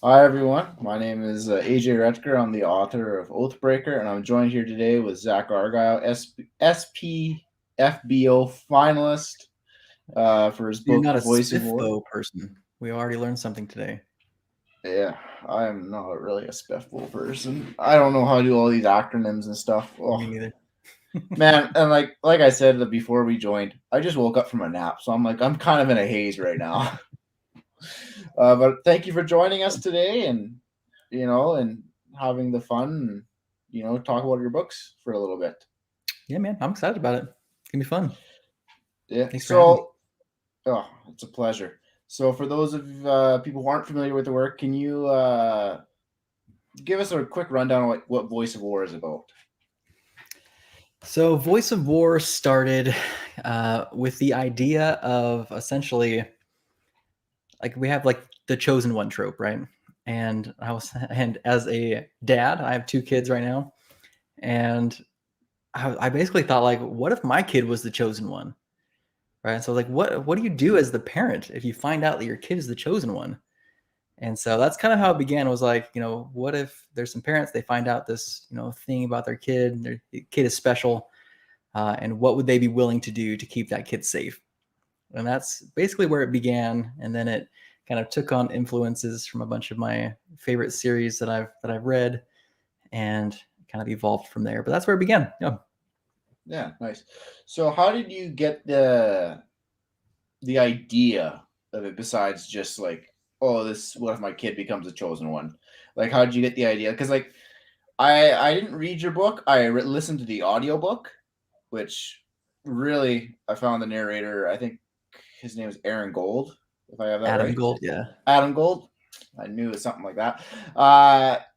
Hi everyone, my name is AJ Rettger. I'm the author of Oathbreaker, and I'm joined here today with Zack Argyle, SPFBO Finalist for his You're book not a Voice of War. SPFBO person. We already learned something today. Yeah, I'm not really a SPFBO person. I don't know how to do all these acronyms and stuff. Oh Me neither. man, and like I said before we joined, I just woke up from a nap, so I'm kind of in a haze right now. But thank you for joining us today, and and having the fun, and talk about your books for a little bit. Yeah, man, I'm excited about it. It's gonna be fun. Yeah. Thanks for having me. So, oh, it's a pleasure. So, for those of people who aren't familiar with the work, can you give us a quick rundown on what Voice of War is about? So, Voice of War started with the idea of essentially like we have like the chosen one trope, right? And as a dad, I have two kids right now, and I basically thought like, what if my kid was the chosen one, right? So like, what do you do as the parent if you find out that your kid is the chosen one? And so that's kind of how it began. Was like, what if there's some parents, they find out this, thing about their kid is special, and what would they be willing to do to keep that kid safe? And that's basically where it began. And then it kind of took on influences from a bunch of my favorite series that I've read, and kind of evolved from there. But that's where it began. Yeah. Yeah, nice. So, how did you get the idea of it besides just like, oh, this what if my kid becomes a chosen one? Like, how did you get the idea? Because like I didn't read your book. I listened to the audiobook, which really I found the narrator. I think his name is Aaron Gold, if I have that Adam right. Gold. Yeah. Adam Gold. I knew it was something like that.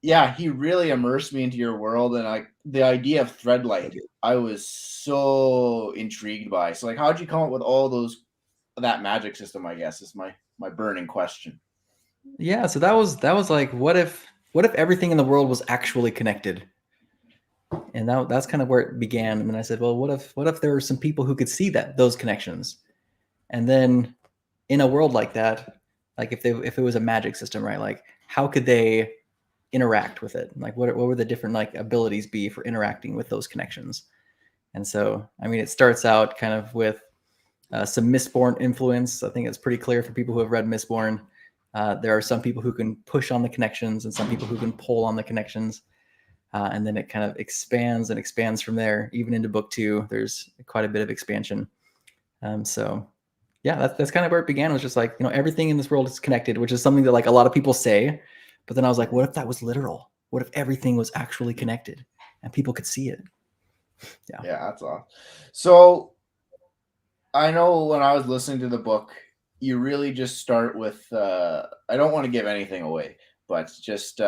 Yeah, he really immersed me into your world, and like the idea of Threadlight, I was so intrigued by. So, like, how did you come up with all that magic system? I guess is my burning question. Yeah. So that was like, what if everything in the world was actually connected? And that's kind of where it began. And then I said, well, what if there were some people who could see those connections? And then in a world like that, like if it was a magic system, right? Like how could they interact with it? Like what would the different like abilities be for interacting with those connections? And so, I mean, it starts out kind of with some Mistborn influence. I think it's pretty clear for people who have read Mistborn. There are some people who can push on the connections, and some people who can pull on the connections. And then it kind of expands and expands from there, even into book 2. There's quite a bit of expansion. So yeah, that's kind of where it began. Was just like, everything in this world is connected, which is something that like a lot of people say. But then I was like, what if that was literal? What if everything was actually connected and people could see it? Yeah. Yeah, that's all. So I know when I was listening to the book, you really just start with I don't want to give anything away, but just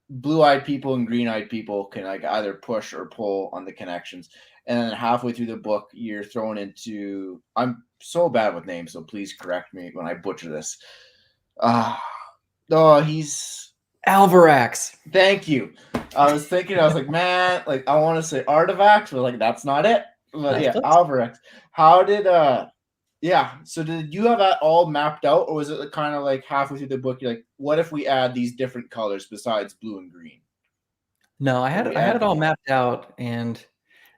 blue-eyed people and green-eyed people can like either push or pull on the connections. And then halfway through the book, you're thrown into I'm so bad with names, so please correct me when I butcher this. Uh oh, he's Alvarax. thank you. I was thinking, I was like, man, like I want to say artifacts, but like that's not it. But That's yeah, close. Alvarex. How did yeah, so did you have that all mapped out, or was it kind of like halfway through the book you're like, what if we add these different colors besides blue and green? No, I Or had we I had add it all mapped out, and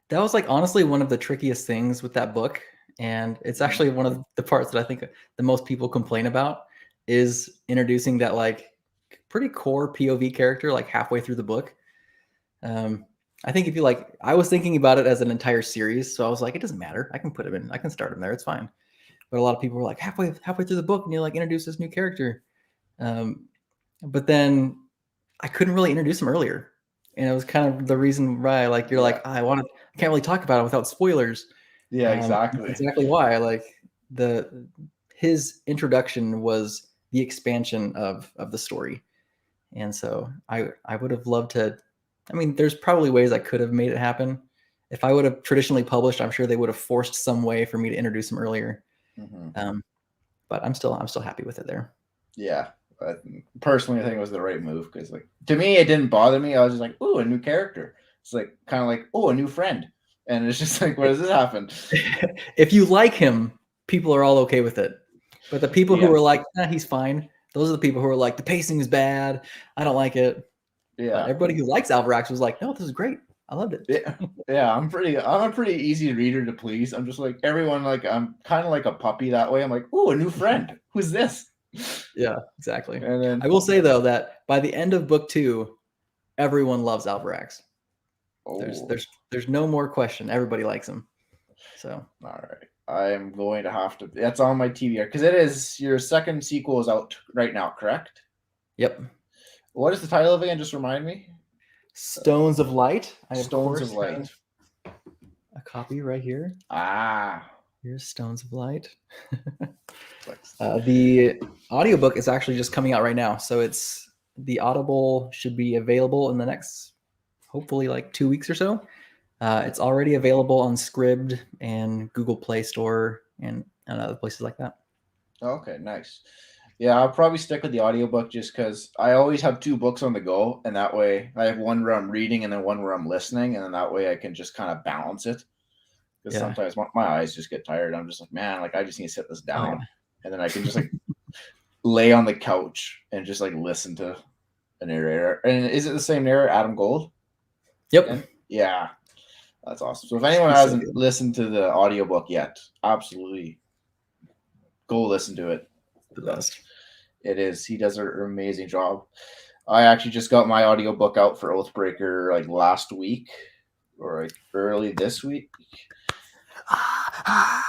that was like honestly one of the trickiest things with that book. And it's actually one of the parts that I think the most people complain about is introducing that like pretty core POV character like halfway through the book. Um, I think if you like, I was thinking about it as an entire series, so I was like, it doesn't matter. I can put him in. I can start him there. It's fine. But a lot of people were like halfway through the book, and you like introduce this new character. Um, but then I couldn't really introduce him earlier, and it was kind of the reason why. Like you're Yeah. like, I can't really talk about it without spoilers. Yeah, That's exactly. exactly why. Like the his introduction was the expansion of the story, and so I would have loved to. I mean, there's probably ways I could have made it happen. If I would have traditionally published, I'm sure they would have forced some way for me to introduce him earlier. Hmm. Um, but I'm still happy with it there. Yeah. But personally, I think it was the right move because, like, to me, it didn't bother me. I was just like, "Ooh, a new character." It's like kind of like, "Oh, a new friend," and it's just like, "Where does this happen?" If you like him, people are all okay with it. But the people who Yeah. are like, he's fine, Those are the people who are like, the pacing is bad. I don't like it. Yeah. But everybody who likes Alvarax was like, no, this is great. I loved it. Yeah. I'm a pretty easy reader to please. I'm just like everyone. Like I'm kind of like a puppy that way. I'm like, ooh, a new friend. Who's this? Yeah, exactly. And then I will say though that by the end of book 2, everyone loves Alvarax. There's no more question. Everybody likes him. So all right. I am going to have to. That's on my TBR because it is your second sequel is out right now, correct? Yep. What is the title of it again? Just remind me. Stones of Light. I Stones of Light. A copy right here. Ah. Here's Stones of Light. The audiobook is actually just coming out right now. So it's the Audible should be available in the next, hopefully like 2 weeks or so. It's already available on Scribd and Google Play Store and other places like that. Okay, nice. Yeah, I'll probably stick with the audiobook just because I always have 2 books on the go. And that way I have one where I'm reading and then one where I'm listening. And then that way I can just kind of balance it. Because sometimes my eyes just get tired. I'm just like, man, like I just need to sit this down. And then I can just like lay on the couch and just like listen to a narrator. And is it the same narrator, Adam Gold? Yep. And, yeah. That's awesome. So if anyone hasn't listened to the audiobook yet, absolutely go listen to it. The best. It is. He does an amazing job. I actually just got my audiobook out for Oathbreaker like last week or like early this week. Yeah.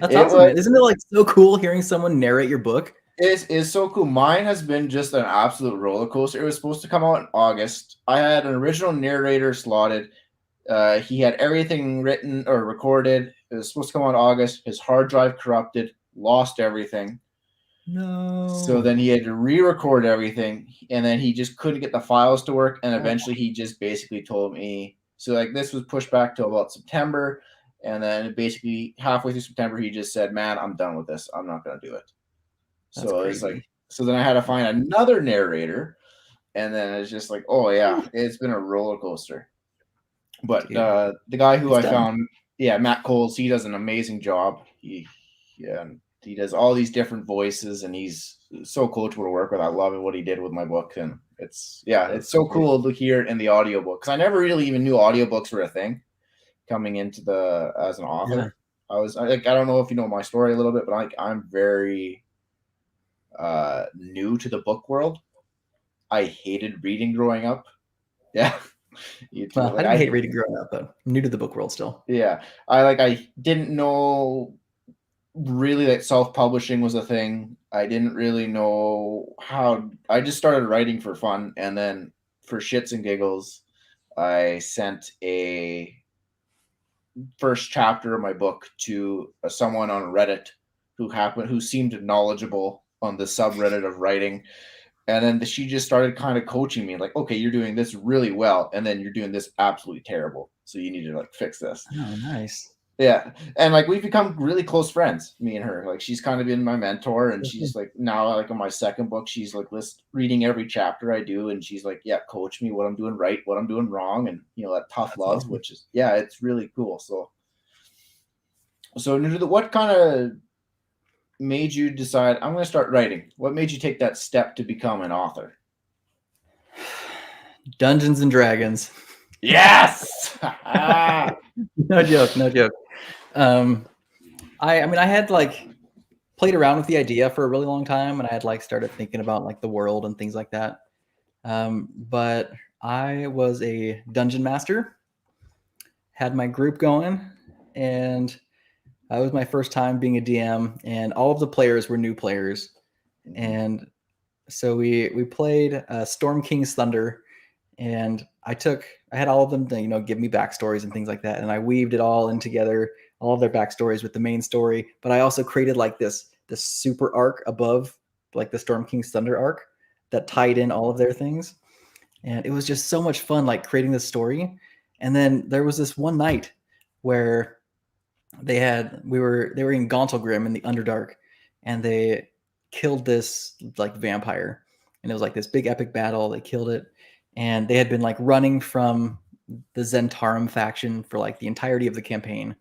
That's awesome. Isn't it like so cool hearing someone narrate your book? It is so cool. Mine has been just an absolute roller coaster. It was supposed to come out in August. I had an original narrator slotted. He had everything written or recorded. It was supposed to come out in August. His hard drive corrupted, lost everything. No. So then he had to re-record everything, and then he just couldn't get the files to work. And eventually, he just basically told me. So like this was pushed back to about September, and then basically halfway through September, he just said, "Man, I'm done with this. I'm not going to do it." So it's like, so then I had to find another narrator, and then it's just like, oh yeah, it's been a roller coaster. But the guy who I found, Matt Coles, he does an amazing job. He does all these different voices, and he's so coachable to work with. I love what he did with my book, and it's so cool to hear it in the audiobook because I never really even knew audiobooks were a thing coming into as an author. I was like, I don't know if you know my story a little bit, but I'm very new to the book world. I hated reading growing up. Yeah. Well, I didn't hate reading growing up, but I'm new to the book world still. Yeah. I didn't know really that self-publishing was a thing. I didn't really know how. I just started writing for fun, and then for shits and giggles, I sent a first chapter of my book to someone on Reddit who seemed knowledgeable on the subreddit of writing. And then she just started kind of coaching me like, okay, you're doing this really well. And then you're doing this absolutely terrible. So you need to like fix this. Oh, nice. Yeah. And like, we've become really close friends, me and her. Like, she's kind of been my mentor, and she's like, now like on my second book, she's like reading every chapter I do. And she's like, yeah, coach me what I'm doing right, what I'm doing wrong. And that tough love, awesome. Which is, it's really cool. So what kind of made you decide I'm going to start writing? What made you take that step to become an author? Dungeons and Dragons. Yes. No joke. I mean, I had like played around with the idea for a really long time, and I had like started thinking about like the world and things like that. But I was a dungeon master, had my group going, and it was my first time being a DM, and all of the players were new players. And so we played Storm King's Thunder, and I had all of them to, give me backstories and things like that. And I weaved it all in together, all of their backstories with the main story. But I also created like this super arc above like the Storm King's Thunder arc that tied in all of their things. And it was just so much fun, like creating this story. And then there was this one night where they were in Gauntlgrim in the Underdark, and they killed this like vampire, and it was like this big epic battle. They killed it, and they had been like running from the Zentarum faction for like the entirety of the campaign.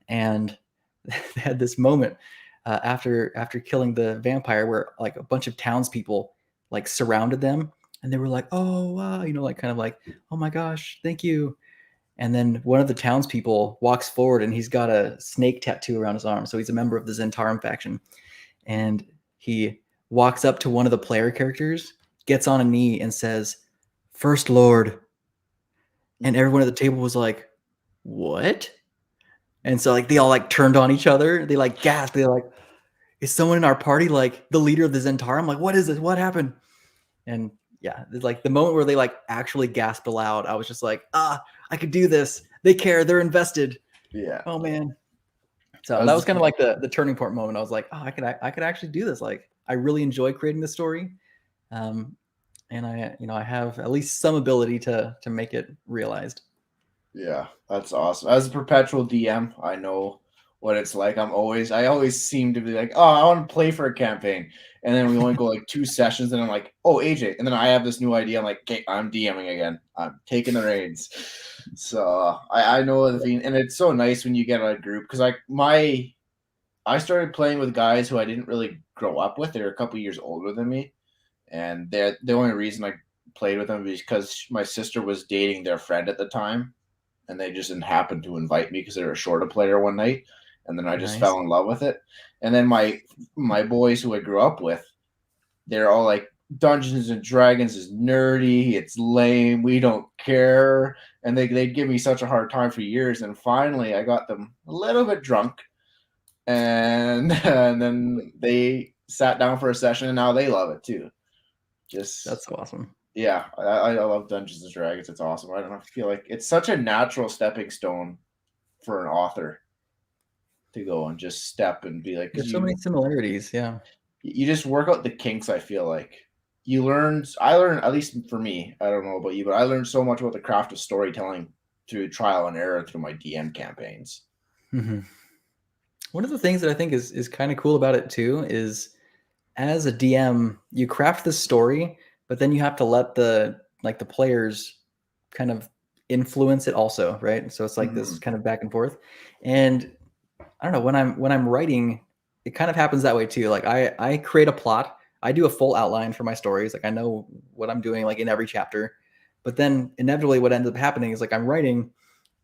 And they had this moment after killing the vampire, where like a bunch of townspeople like surrounded them, and they were like, "Oh, wow," like kind of like, "Oh my gosh, thank you." And then one of the townspeople walks forward, and he's got a snake tattoo around his arm, so he's a member of the Zentarum faction. And he walks up to one of the player characters, gets on a knee, and says, "First Lord." And everyone at the table was like, "What?" And so like they all like turned on each other. They like gasped. They're like, "Is someone in our party like the leader of the Zentarum?" I'm like, "What is this? What happened?" And yeah, it's like the moment where they like actually gasped aloud, I was just like, I could do this. They care. They're invested. Yeah. Oh man. So that was kind of like the turning point moment. I was like, I could actually do this. Like I really enjoy creating the story. And I have at least some ability to make it realized. Yeah, that's awesome. As a perpetual DM, I know what it's like. I always seem to be like, oh, I want to play for a campaign. And then we only go like 2 sessions, and I'm like, oh, AJ. And then I have this new idea. I'm like, okay, I'm DMing again. I'm taking the reins. So I know the feeling, and it's so nice when you get a group, because I started playing with guys who I didn't really grow up with. They're a couple years older than me, and they're the only reason I played with them is because my sister was dating their friend at the time, and they just didn't happen to invite me because they were short a player one night, and then I just Nice. fell in love with it. And then my boys who I grew up with, they're all like, Dungeons and Dragons is nerdy, it's lame, we don't care, and they'd give me such a hard time for years. And finally, I got them a little bit drunk, and and then they sat down for a session, and now they love it too. Just That's awesome. yeah, I love Dungeons and Dragons. It's awesome. I don't know, I feel like it's such a natural stepping stone for an author to go and just step and be like, There's so many similarities. Yeah. you just work out the kinks. I feel like I learned, at least for me, I don't know about you, but I learned so much about the craft of storytelling through trial and error through my DM campaigns. Mm-hmm. One of the things that I think is kind of cool about it too is, as a DM, you craft the story, but then you have to let the players kind of influence it also, right? So it's like this kind of back and forth. And I don't know, when I'm writing, it kind of happens that way too. Like I create a plot, I do a full outline for my stories, like I know what I'm doing like in every chapter. But then inevitably what ends up happening is like I'm writing,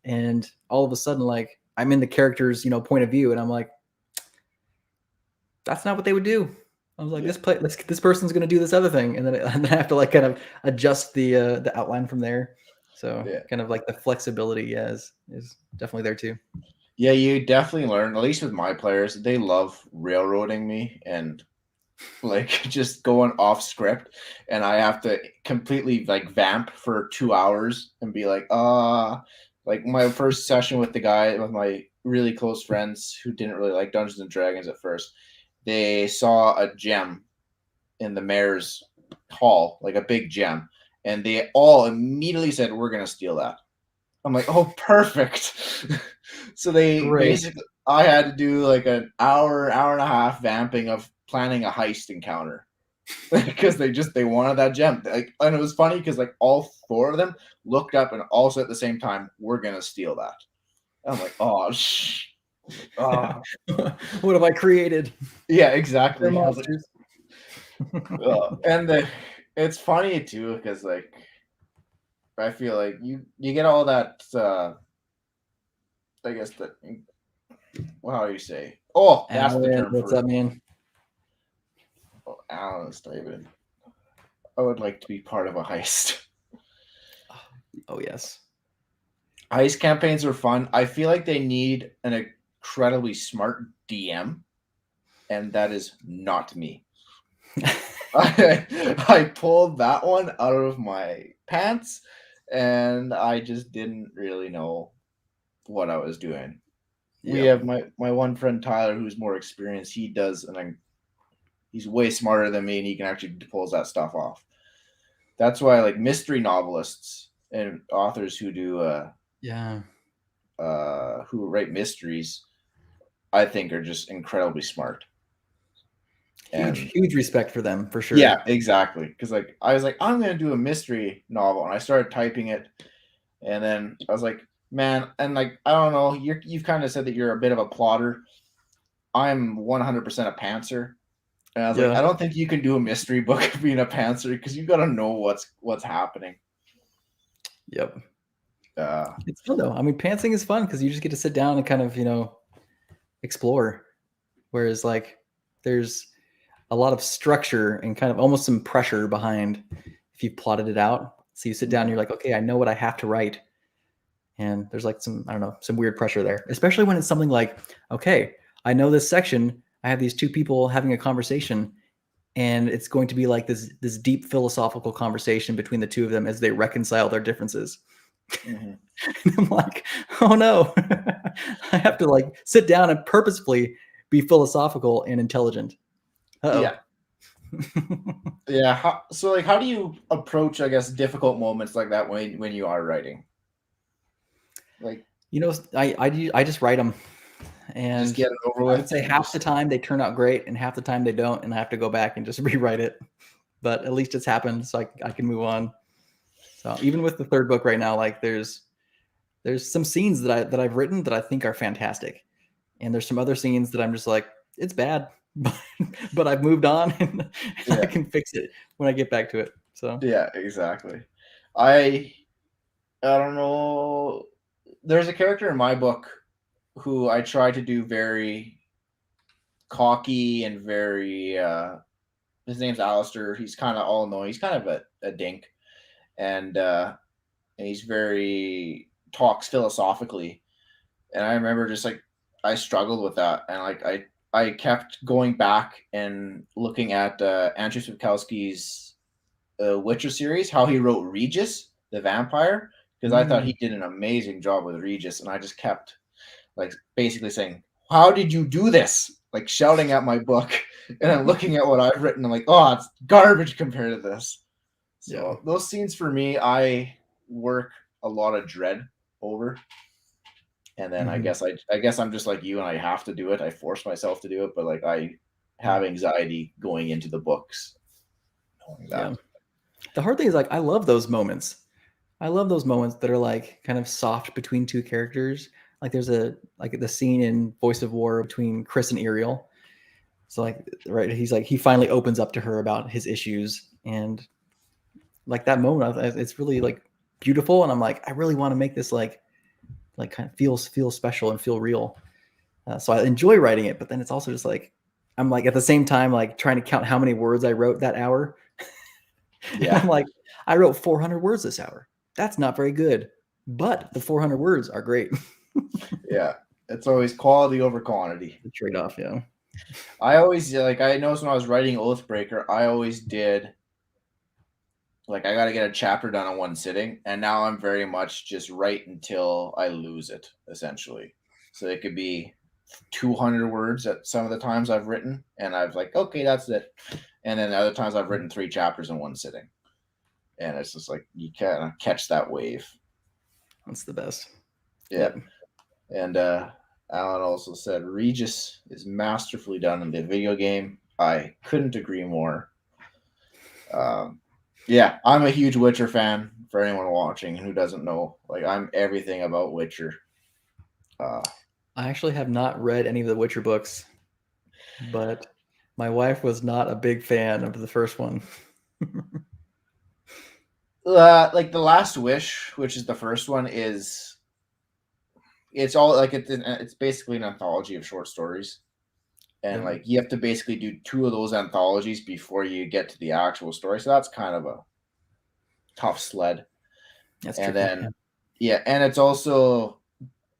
and all of a sudden like I'm in the character's, point of view, and I'm like, that's not what they would do. I was like, this person's going to do this other thing, and then I have to like kind of adjust the outline from there. So kind of like the flexibility is definitely there too. Yeah, you definitely learn. At least with my players, they love railroading me and like just going off script, and I have to completely like vamp for 2 hours and be like, like my first session with the guy, with my really close friends who didn't really like Dungeons and Dragons at first, they saw a gem in the mayor's hall, like a big gem, and they all immediately said, we're gonna steal that. I'm like, oh, perfect. So basically, I had to do like an hour and a half vamping of planning a heist encounter because they wanted that gem. Like, and it was funny because like all 4 of them looked up and also at the same time, we're gonna steal that. And I'm like, oh, What have I created? yeah, exactly. They're monsters. And it's funny too because like I feel like you get all that. I guess that. Well, how do you say? Oh, that's the term. What's up, man? Oh, Alan David. I would like to be part of a heist. Oh yes. Heist campaigns are fun. I feel like they need an incredibly smart DM, and that is not me. I pulled that one out of my pants, and I just didn't really know what I was doing. Yep. We have my one friend Tyler, who's more experienced. He does, and he's way smarter than me, and he can actually pulls that stuff off. That's why I like mystery novelists and authors who do who write mysteries, I think are just incredibly smart. Huge respect for them, for sure. Yeah, exactly. Because like I was like, I'm gonna do a mystery novel, and I started typing it, and then I was like, man, and like I don't know, you've kind of said that you're a bit of a plotter. I'm 100% a pantser. And I was like, Yeah. I don't think you can do a mystery book being a pantser because you got to know what's happening. Yep. Uh, It's fun though. I mean, pantsing is fun because you just get to sit down and kind of, explore. Whereas like there's a lot of structure and kind of almost some pressure behind if you plotted it out. So you sit down and you're like, okay, I know what I have to write. And there's like some, I don't know, some weird pressure there, especially when it's something like, okay, I know this section. I have these two people having a conversation, and it's going to be like this deep philosophical conversation between the two of them as they reconcile their differences. mm-hmm. And I'm like, oh no, I have to like sit down and purposefully be philosophical and intelligent. Uh-oh. Yeah. How do you approach, I guess, difficult moments like that when you are writing? Like, I just write them, just and get it over I would with. say And half the just time they turn out great, and half the time they don't, and I have to go back and just rewrite it. But at least it's happened, so I can move on. So even with the third book right now, like there's some scenes that I've written that I think are fantastic, and there's some other scenes that I'm just like, it's bad, but I've moved on, and I yeah, can fix it when I get back to it. So yeah, exactly. I don't know. There's a character in my book who I try to do very cocky and very. His name's Alistair. He's kind of all knowing. He's kind of a dink, and he's very talks philosophically. And I remember just like I struggled with that, and like I kept going back and looking at Andrew Sapkowski's Witcher series, how he wrote Regis the vampire, because I thought he did an amazing job with Regis, and I just kept like basically saying, "How did you do this?" Like shouting at my book, and I'm looking at what I've written. I'm like, "Oh, it's garbage compared to this." yeah. So those scenes for me, I work a lot of dread over, and then Mhm. I guess I'm just like you, and I have to do it. I force myself to do it, but like I have anxiety going into the books, knowing Yeah. that. The hard thing is like I love those moments. I love those moments that are like kind of soft between two characters. Like there's a like the scene in Voice of War between Chris and Ariel. So like right, he's like he finally opens up to her about his issues, and like that moment, it's really like beautiful. And I'm like, I really want to make this like kind of feel special and feel real. So I enjoy writing it, but then it's also just like I'm like at the same time like trying to count how many words I wrote that hour. And Yeah, I'm like, I wrote 400 words this hour. That's not very good, but the 400 words are great. yeah. It's always quality over quantity. The trade off, yeah. I always like I noticed when I was writing Oathbreaker, I always did like I got to get a chapter done in one sitting, and now I'm very much just write until I lose it, essentially. So it could be 200 words at some of the times I've written, and I've like, okay, that's it. And then other times I've written 3 chapters in one sitting, and it's just like you kind of catch that wave. That's the best. Yeah, Yep. and Alan also said Regis is masterfully done in the video game. I couldn't agree more. Um, yeah, I'm a huge Witcher fan. For anyone watching who doesn't know, like I'm everything about Witcher. Uh, I actually have not read any of the Witcher books, but my wife was not a big fan of the first one. like the Last Wish, which is the first one, is it's all like it's basically an anthology of short stories, and Yeah, like you have to basically do 2 of those anthologies before you get to the actual story. So that's kind of a tough sled. that's And tricky. then yeah, and it's also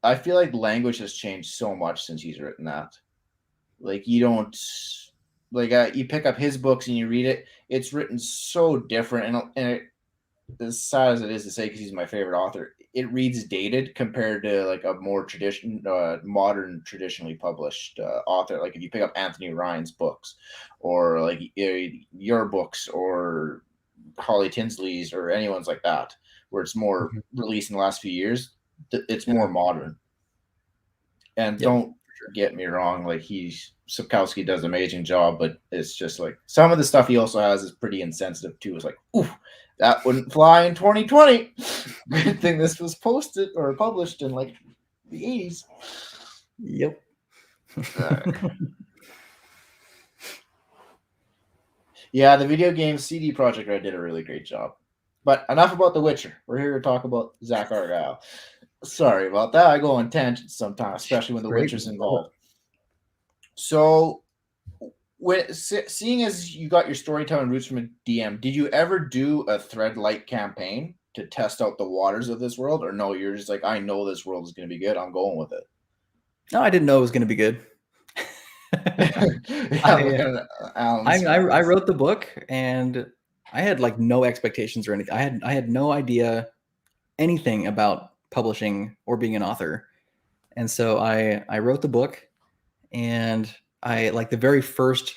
I feel like language has changed so much since he's written that. Like you don't like you pick up his books and you read it. It's written so different, and as sad as it is to say, because he's my favorite author, it reads dated compared to like a more modern, traditionally published author. Like if you pick up Anthony Ryan's books, or like your books, or Holly Tinsley's, or anyone's like that, where it's more Mhm. released in the last few years, it's Yeah. more modern. And Yep. don't get me wrong, like Sapkowski does an amazing job, but it's just like some of the stuff he also has is pretty insensitive too. It's like, ooh, that wouldn't fly in 2020. Good thing this was posted or published in like the 80s. Yep. Yeah, the video game CD Projekt Red did a really great job. But enough about The Witcher. We're here to talk about Zack Argyle. Sorry about that. I go on tangents sometimes, especially when The Great. Witcher's involved. So, seeing as you got your storytelling roots from a DM, did you ever do a thread-like campaign to test out the waters of this world, or no? You're just like, I know this world is going to be good. I'm going with it. No, I didn't know it was going to be good. I wrote the book and I had like no expectations or anything. I had no idea anything about publishing or being an author. And so I wrote the book, and I like the very first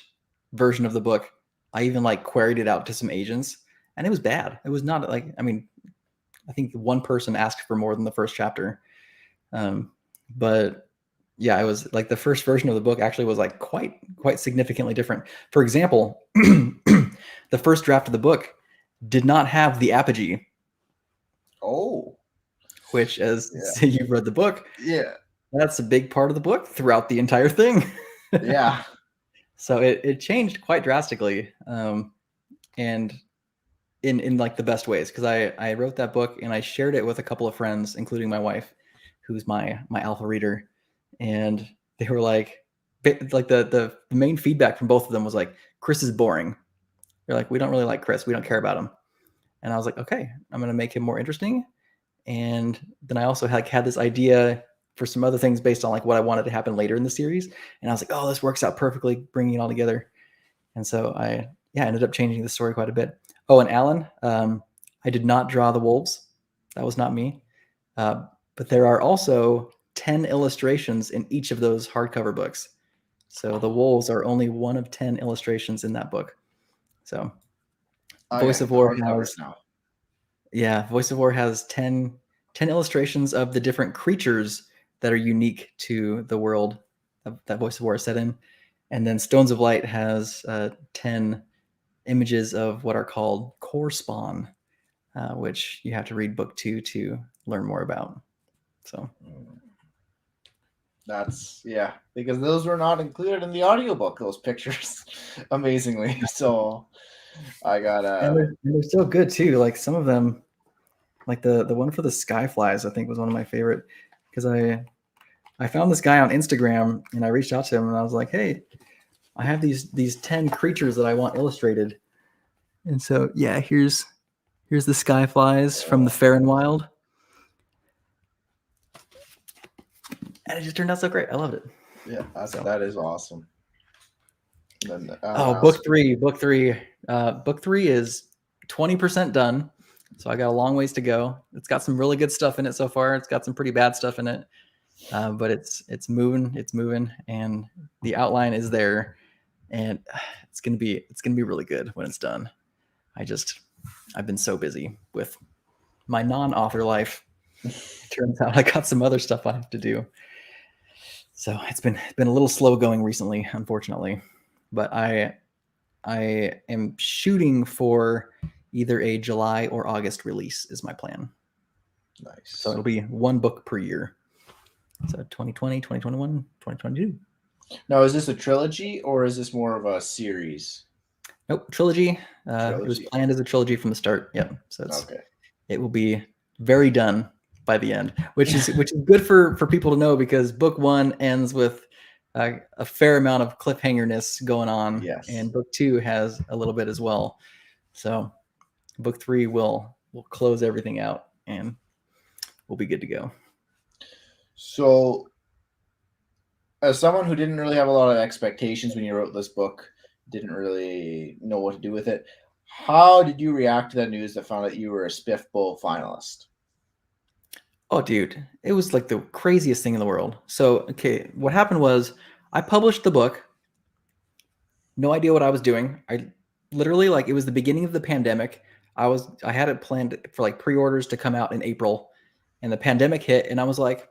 version of the book, I even like queried it out to some agents, and it was bad. It was not like, I mean, I think one person asked for more than the first chapter. But yeah, it was like the first version of the book actually was like quite significantly different. For example, the first draft of the book did not have the apogee. Oh, which, as say you've read the book, that's a big part of the book throughout the entire thing. Yeah. So it changed quite drastically, and in like the best ways, because I wrote that book and I shared it with a couple of friends, including my wife, who's my alpha reader, and they were like the main feedback from both of them was like, Chris is boring. They're like, we don't really like Chris. We don't care about him. And I was like, okay, I'm going to make him more interesting. And then I also had this idea for some other things based on like what I wanted to happen later in the series. And I was like, oh, this works out perfectly, bringing it all together. And so I ended up changing the story quite a bit. Oh, and Alan, I did not draw the wolves. That was not me. But there are also 10 illustrations in each of those hardcover books. So the wolves are only one of 10 illustrations in that book. So Voice of War has, Voice of War has 10 illustrations of the different creatures that are unique to the world that Voice of War is set in. And then Stones of Light has 10 images of what are called core spawn, which you have to read book 2 to learn more about. So that's because those were not included in the audiobook, those pictures, amazingly. So I gotta, and they're still good too. Like some of them, like the one for the Skyflies, I think was one of my favorite, because I found this guy on Instagram and I reached out to him and I was like, hey, I have these 10 creatures that I want illustrated. And so here's the Skyflies from the Fair and Wild. And it just turned out so great. I loved it. Yeah, that is awesome. And then, book three is 20% done. So I got a long ways to go. It's got some really good stuff in it so far. It's got some pretty bad stuff in it. But it's moving, and the outline is there, and it's gonna be really good when it's done. I've been so busy with my non-author life. It turns out I got some other stuff I have to do. So it's been a little slow going recently, unfortunately. But I am shooting for either a July or August release is my plan. Nice. So it'll be one book per year. So 2020, 2021, 2022. Now, is this a trilogy or is this more of a series? Nope, trilogy. It was planned as a trilogy from the start. Yep. So it will be very done by the end, which is good for people to know, because book 1 ends with a fair amount of cliffhangerness going on. Yes. And book 2 has a little bit as well. So book 3 will close everything out and we'll be good to go. So, as someone who didn't really have a lot of expectations when you wrote this book, didn't really know what to do with it, how did you react to that news that found out you were a SPFBO finalist? Oh, dude, it was like the craziest thing in the world. So, okay, what happened was I published the book. No idea what I was doing. I literally, like, it was the beginning of the pandemic. I had it planned for like pre-orders to come out in April, and the pandemic hit, and I was like,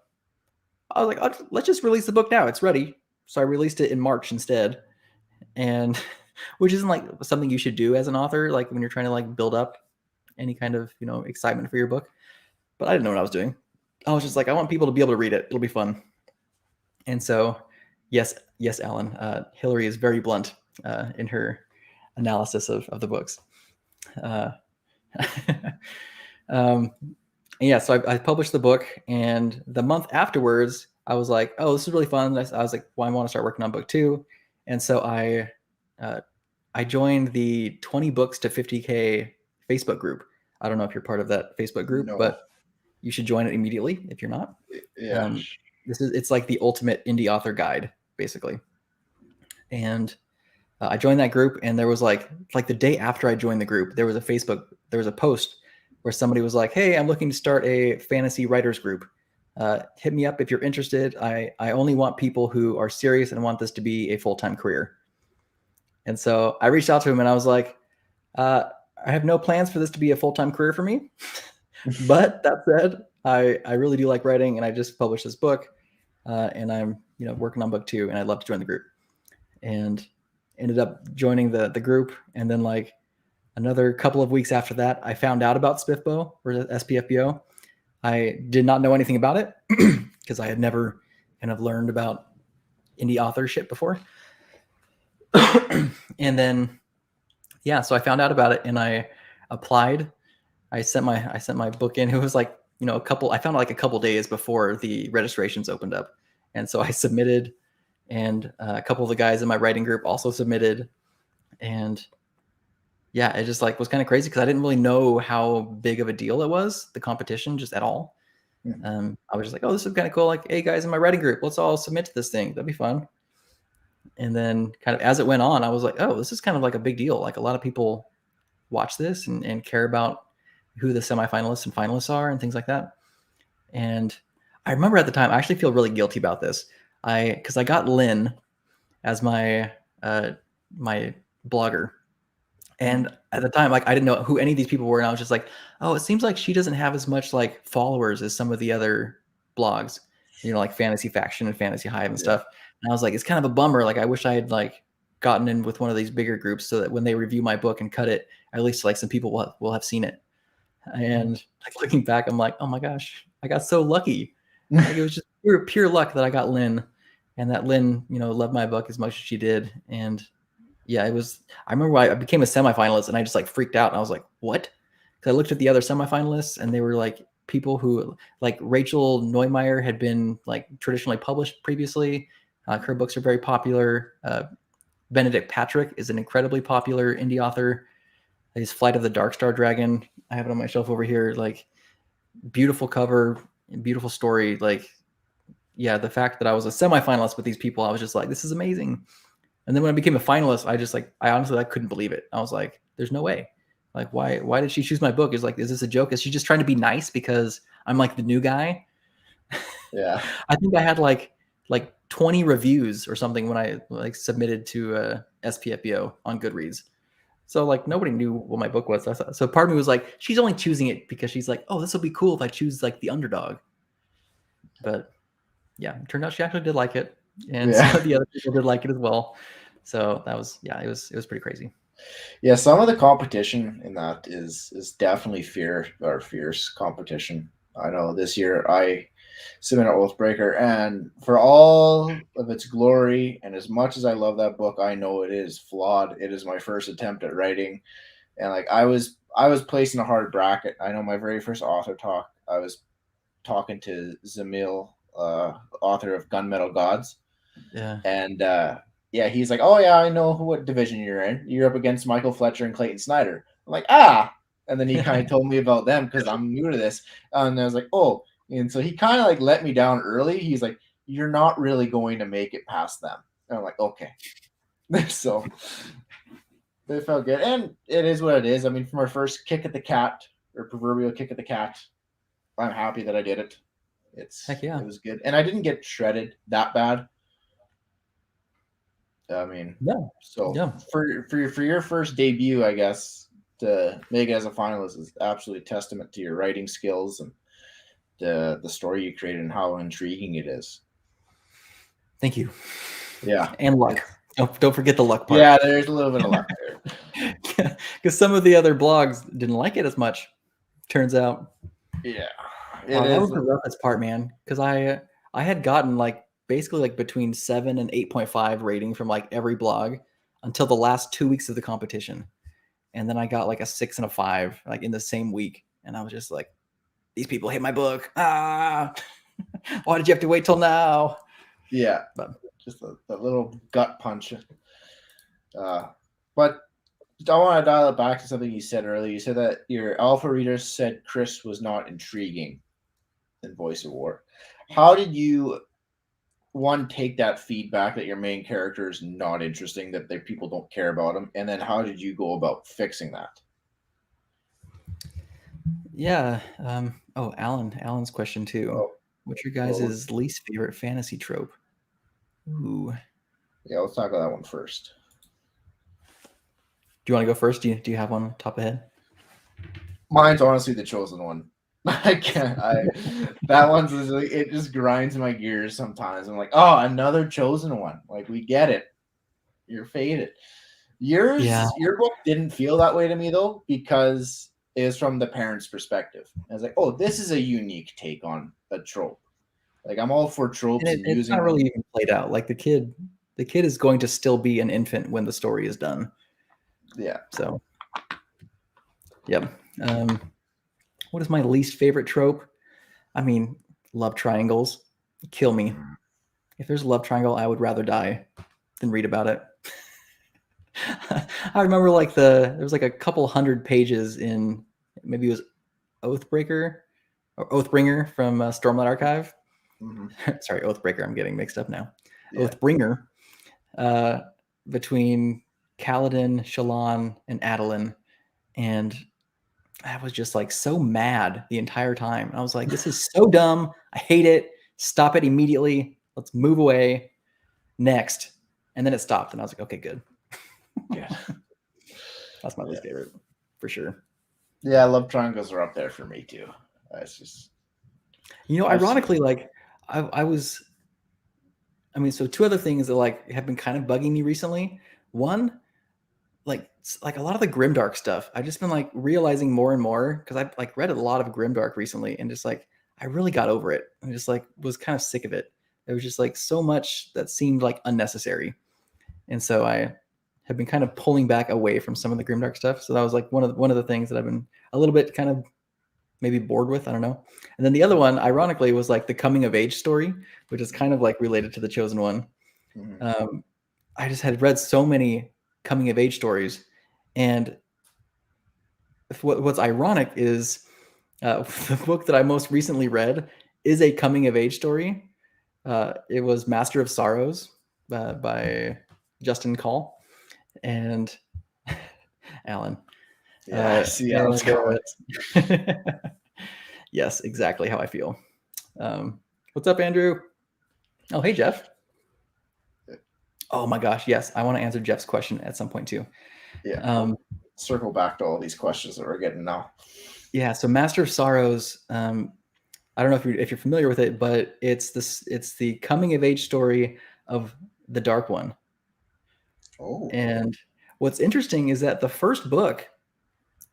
let's just release the book now. It's ready. So I released it in March instead, and which isn't like something you should do as an author, like when you're trying to like build up any kind of, excitement for your book. But I didn't know what I was doing. I was just like, I want people to be able to read it. It'll be fun. And so, Yes, Alan. Hillary is very blunt in her analysis of the books. Um, yeah, so I published the book, and the month afterwards, I was like, "Oh, this is really fun." I was like, "Well, I want to start working on book 2," and so I joined the 20 books to 50K Facebook group. I don't know if you're part of that Facebook group, No. but you should join it immediately if you're not. Yeah. It's like the ultimate indie author guide, basically. And I joined that group, and there was like the day after I joined the group, there was a post where somebody was like, "Hey, I'm looking to start a fantasy writers group. Hit me up if you're interested. I only want people who are serious and want this to be a full-time career." And so I reached out to him, and I was like, I have no plans for this to be a full-time career for me. But that said, I really do like writing, and I just published this book, and I'm working on book 2, and I'd love to join the group. And ended up joining the group, and then like another couple of weeks after that, I found out about SPFBO or SPFBO. I did not know anything about it because I had never kind of learned about indie authorship before. And then so I found out about it, and I applied. I sent my book in. It was like I found it like a couple days before the registrations opened up, and so I submitted, and a couple of the guys in my writing group also submitted, and yeah, it just like was kind of crazy because I didn't really know how big of a deal it was, the competition, just at all. I was just like, oh, this is kind of cool. Like, hey guys in my writing group, let's all submit to this thing. That'd be fun. And then kind of as it went on, I was like, oh, this is kind of like a big deal. Like a lot of people watch this and care about who the semifinalists and finalists are and things like that. And I remember at the time, I actually feel really guilty about this. Because I got Lynn as my my blogger. And at the time, like I didn't know who any of these people were, and I was just like, "Oh, it seems like she doesn't have as much like followers as some of the other blogs, like Fantasy Faction and Fantasy Hive and stuff." And I was like, "It's kind of a bummer. Like, I wish I had like gotten in with one of these bigger groups so that when they review my book and cut it, at least like some people will have seen it." And like looking back, I'm like, "Oh my gosh, I got so lucky. Like it was just pure luck that I got Lynn, and that Lynn, loved my book as much as she did." And yeah, it was. I remember I became a semifinalist, and I just like freaked out, and I was like, "What?" Because I looked at the other semifinalists, and they were like people who, like Rachel Neumeier, had been like traditionally published previously. Her books are very popular. Benedict Patrick is an incredibly popular indie author. His Flight of the Darkstar Dragon, I have it on my shelf over here. Like, beautiful cover, beautiful story. Like, yeah, the fact that I was a semifinalist with these people, I was just like, this is amazing. And then when I became a finalist, I honestly couldn't believe it. I was like, there's no way. Like, why did she choose my book? Is this a joke? Is she just trying to be nice because I'm like the new guy? Yeah. I think I had like 20 reviews or something when I like submitted to SPFBO on Goodreads. So like nobody knew what my book was. So part of me was like, she's only choosing it because she's like, oh, this will be cool if I choose like the underdog. But yeah, it turned out she actually did like it. And some of the other people did like it as well. So that was, it was pretty crazy. Yeah, some of the competition in that is definitely fierce competition. I know this year I submitted Oathbreaker, and for all of its glory and as much as I love that book, I know it is flawed. It is my first attempt at writing, and like I was placed in a hard bracket. I know my very first author talk, I was talking to Zamil, author of Gunmetal Gods. Yeah. And yeah, he's like, oh yeah, I know what division you're in. You're up against Michael Fletcher and Clayton Snyder. I'm like, ah. And then he kind of told me about them because I'm new to this. And I was like, oh. And so he kind of like let me down early. He's like, you're not really going to make it past them. And I'm like, okay. So it felt good. And it is what it is. I mean, from our first kick at the cat, or proverbial kick at the cat, I'm happy that I did it. Heck yeah. It was good. And I didn't get shredded that bad. I mean, for your first debut, I guess, to make it as a finalist is absolutely testament to your writing skills and the story you created and how intriguing it is. Thank you. Yeah. And luck. Don't forget the luck part. Yeah, there's a little bit of luck there. Because some of the other blogs didn't like it as much, turns out. Yeah. That was the roughest part, man. Because I had gotten like basically like between 7 and 8.5 rating from like every blog until the last 2 weeks of the competition. And then I got like a 6 and a 5 like in the same week. And I was just like, these people hate my book. Why did you have to wait till now? Yeah, but just a little gut punch. But I want to dial it back to something you said earlier. You said that your alpha readers said Chris was not intriguing in Voice of War. How did you, one, take that feedback that your main character is not interesting, that people don't care about him, and then how did you go about fixing that? Yeah. Alan's question too. What's your guys' least favorite fantasy trope? Ooh. Yeah, let's talk about that one first. Do you want to go first? Do you have one top of head? Mine's honestly The Chosen One. I can't. That one's like, it just grinds my gears sometimes. I'm like, oh, another Chosen One. Like, we get it. You're faded. Your book didn't feel that way to me though, because it was from the parents' perspective. I was like, oh, this is a unique take on a trope. Like, I'm all for tropes and it's not really even played out. Like the kid is going to still be an infant when the story is done. Yeah. So, yep. What is my least favorite trope? I mean, love triangles. Kill me. If there's a love triangle, I would rather die than read about it. I remember like there was like a couple hundred pages in, maybe it was Oathbreaker or Oathbringer from Stormlight Archive. Mm-hmm. Sorry, Oathbreaker. I'm getting mixed up now. Yeah. Oathbringer, between Kaladin, Shallan, and Adolin, and I was just like so mad the entire time. I was like, this is so dumb. I hate it. Stop it immediately. Let's move away. Next. And then it stopped. And I was like, okay, good. Yeah. That's my least favorite for sure. Yeah, love triangles are up there for me too. It's just, ironically, like so two other things that like have been kind of bugging me recently. One, like a lot of the grimdark stuff, I've just been like realizing more and more, because I've like read a lot of grimdark recently, and just like I really got over it. I just like was kind of sick of it. There was just like so much that seemed like unnecessary, and so I have been kind of pulling back away from some of the grimdark stuff. So that was like one of the things that I've been a little bit kind of maybe bored with. I don't know. And then the other one, ironically, was like the coming of age story, which is kind of like related to the Chosen One. Mm-hmm. I just had read so many coming of age stories, and what's ironic is the book that I most recently read is a coming of age story. It was Master of Sorrows by Justin Call and Alan. Yeah, see how it's going. Yes, exactly how I feel. What's up, Andrew? Oh, hey, Jeff. Oh my gosh, yes, I want to answer Jeff's question at some point too. Yeah. Circle back to all these questions that we're getting now. Yeah, so Master of Sorrows. I don't know if you're familiar with it, but it's the coming of age story of the Dark One. Oh. And what's interesting is that the first book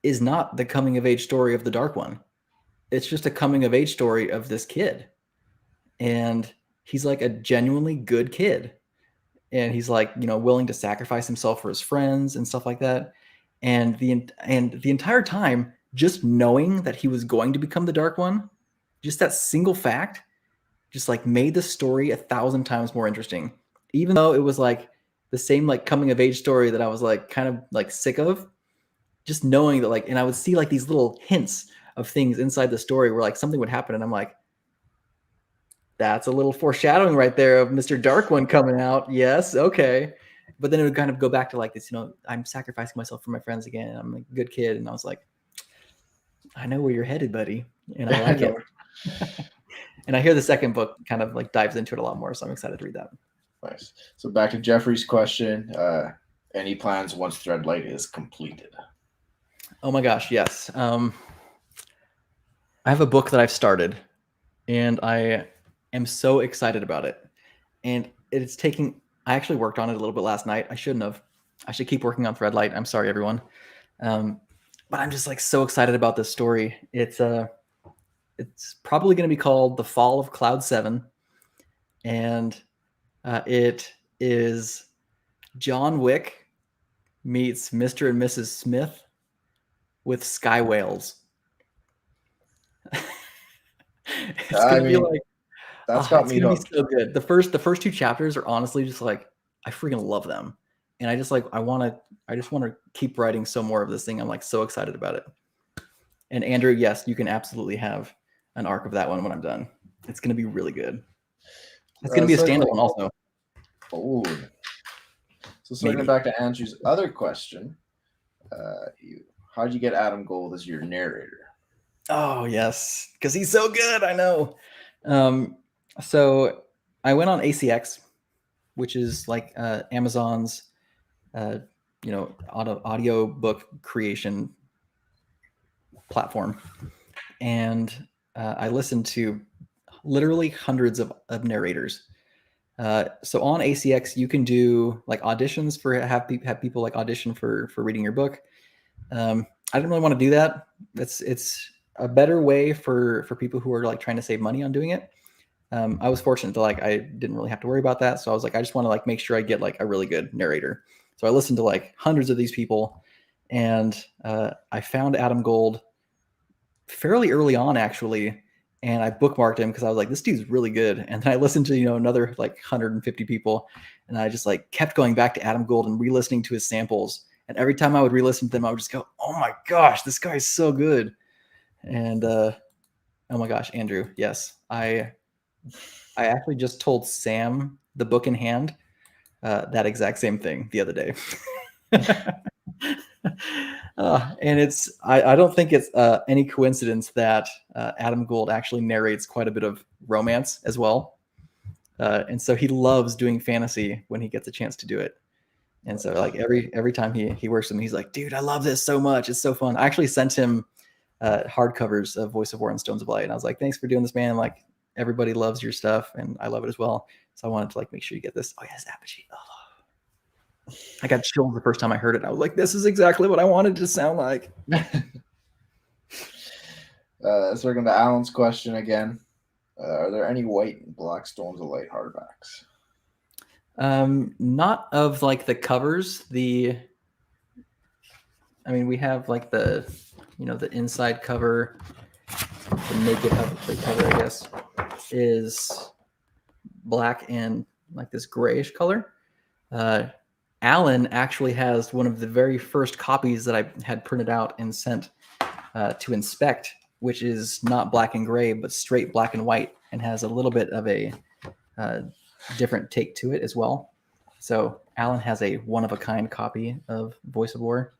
is not the coming of age story of the Dark One. It's just a coming of age story of this kid. And he's like a genuinely good kid. And he's like, willing to sacrifice himself for his friends and stuff like that. And the entire time, just knowing that he was going to become the Dark One, just that single fact, just like made the story 1,000 times more interesting. Even though it was like the same like coming of age story that I was like kind of like sick of, just knowing that like, and I would see like these little hints of things inside the story where like something would happen, and I'm like, that's a little foreshadowing right there of Mr. Dark One coming out. Yes, okay. But then it would kind of go back to like this, I'm sacrificing myself for my friends again. I'm a good kid. And I was like, I know where you're headed, buddy. And I like it. And I hear the second book kind of like dives into it a lot more. So I'm excited to read that. Nice. So back to Jeffrey's question. Any plans once Threadlight is completed? Oh my gosh, yes. I have a book that I've started, and I am so excited about it. And it's taking, I actually worked on it a little bit last night. I shouldn't have. I should keep working on Threadlight. I'm sorry, everyone. But I'm just like so excited about this story. It's probably going to be called The Fall of Cloud 7. And It is John Wick meets Mr. and Mrs. Smith with sky whales. It's I gonna be mean, like, that's oh, got it's me gonna be hooked. so good. The first 2 chapters are honestly just like, I freaking love them, and I just like I just want to keep writing some more of this thing. I'm like so excited about it. And Andrew, yes, you can absolutely have an arc of that one when I'm done. It's gonna be really good. It's gonna be a Circling. standalone also, Oh, so circling maybe. back to Andrew's other question, how'd you get Adam Gold as your narrator? Oh yes, because he's so good. I know. Um, so I went on ACX, which is like Amazon's, uh, audio book creation platform, and I listened to literally hundreds of narrators. So on ACX, you can do like auditions for have people like audition for reading your book. I didn't really want to do that. It's a better way for people who are like trying to save money on doing it. I was fortunate to like I didn't really have to worry about that. So I was like, I just want to like make sure I get like a really good narrator. So I listened to like hundreds of these people, and I found Adam Gold fairly early on actually, and I bookmarked him because I was like, this dude's really good. And then I listened to another like 150 people, and I just like kept going back to Adam Gold and re-listening to his samples. And every time I would re-listen to them, I would just go, "Oh my gosh, this guy's so good!" And oh my gosh, Andrew, yes, I actually just told Sam, the book in hand, that exact same thing the other day. And I don't think it's any coincidence that Adam Gold actually narrates quite a bit of romance as well. And so he loves doing fantasy when he gets a chance to do it. And so like every time he works with me, he's like, dude, I love this so much. It's so fun. I actually sent him hardcovers of Voice of War and Stones of Light. And I was like, thanks for doing this, man. Like everybody loves your stuff and I love it as well. So I wanted to like make sure you get this. Oh yes, Apogee. Oh. I got chills the first time I heard it. I was like, this is exactly what I wanted it to sound like. Circling to Alan's question again, are there any white and black Stones of Light hardbacks? Not of like the covers. I mean, we have like the inside cover, the naked cover, I guess, is black and like this grayish color. Alan actually has one of the very first copies that I had printed out and sent to inspect, which is not black and gray, but straight black and white, and has a little bit of a different take to it as well. So Alan has a one-of-a-kind copy of Voice of War.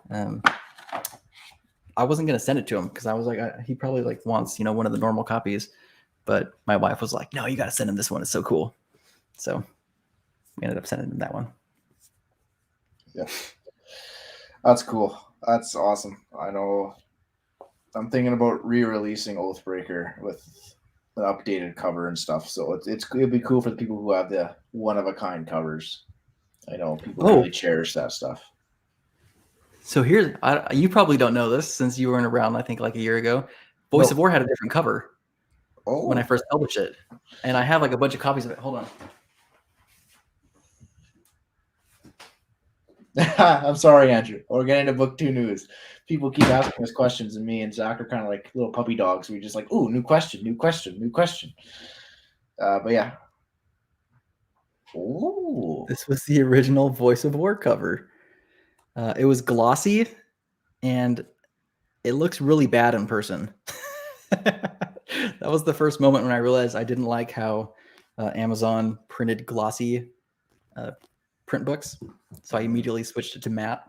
I wasn't going to send it to him because I was like, he probably like wants, one of the normal copies. But my wife was like, no, you got to send him this one. It's so cool. So we ended up sending him that one. Yeah. That's cool. That's awesome. I know I'm thinking about re-releasing Oathbreaker with an updated cover and stuff. So it'd be cool for the people who have the one-of-a-kind covers. I know people really cherish that stuff. So here's, you probably don't know this since you weren't around, I think like a year ago. Voice of War had a different cover when I first published it. And I have like a bunch of copies of it. Hold on. I'm sorry, Andrew. We're getting to book 2 news. People keep asking us questions, and me and Zach are kind of like little puppy dogs. We just like, ooh, new question, new question, new question. But yeah. Ooh. This was the original Voice of War cover. It was glossy, and it looks really bad in person. That was the first moment when I realized I didn't like how Amazon printed glossy print books. So I immediately switched it to matte.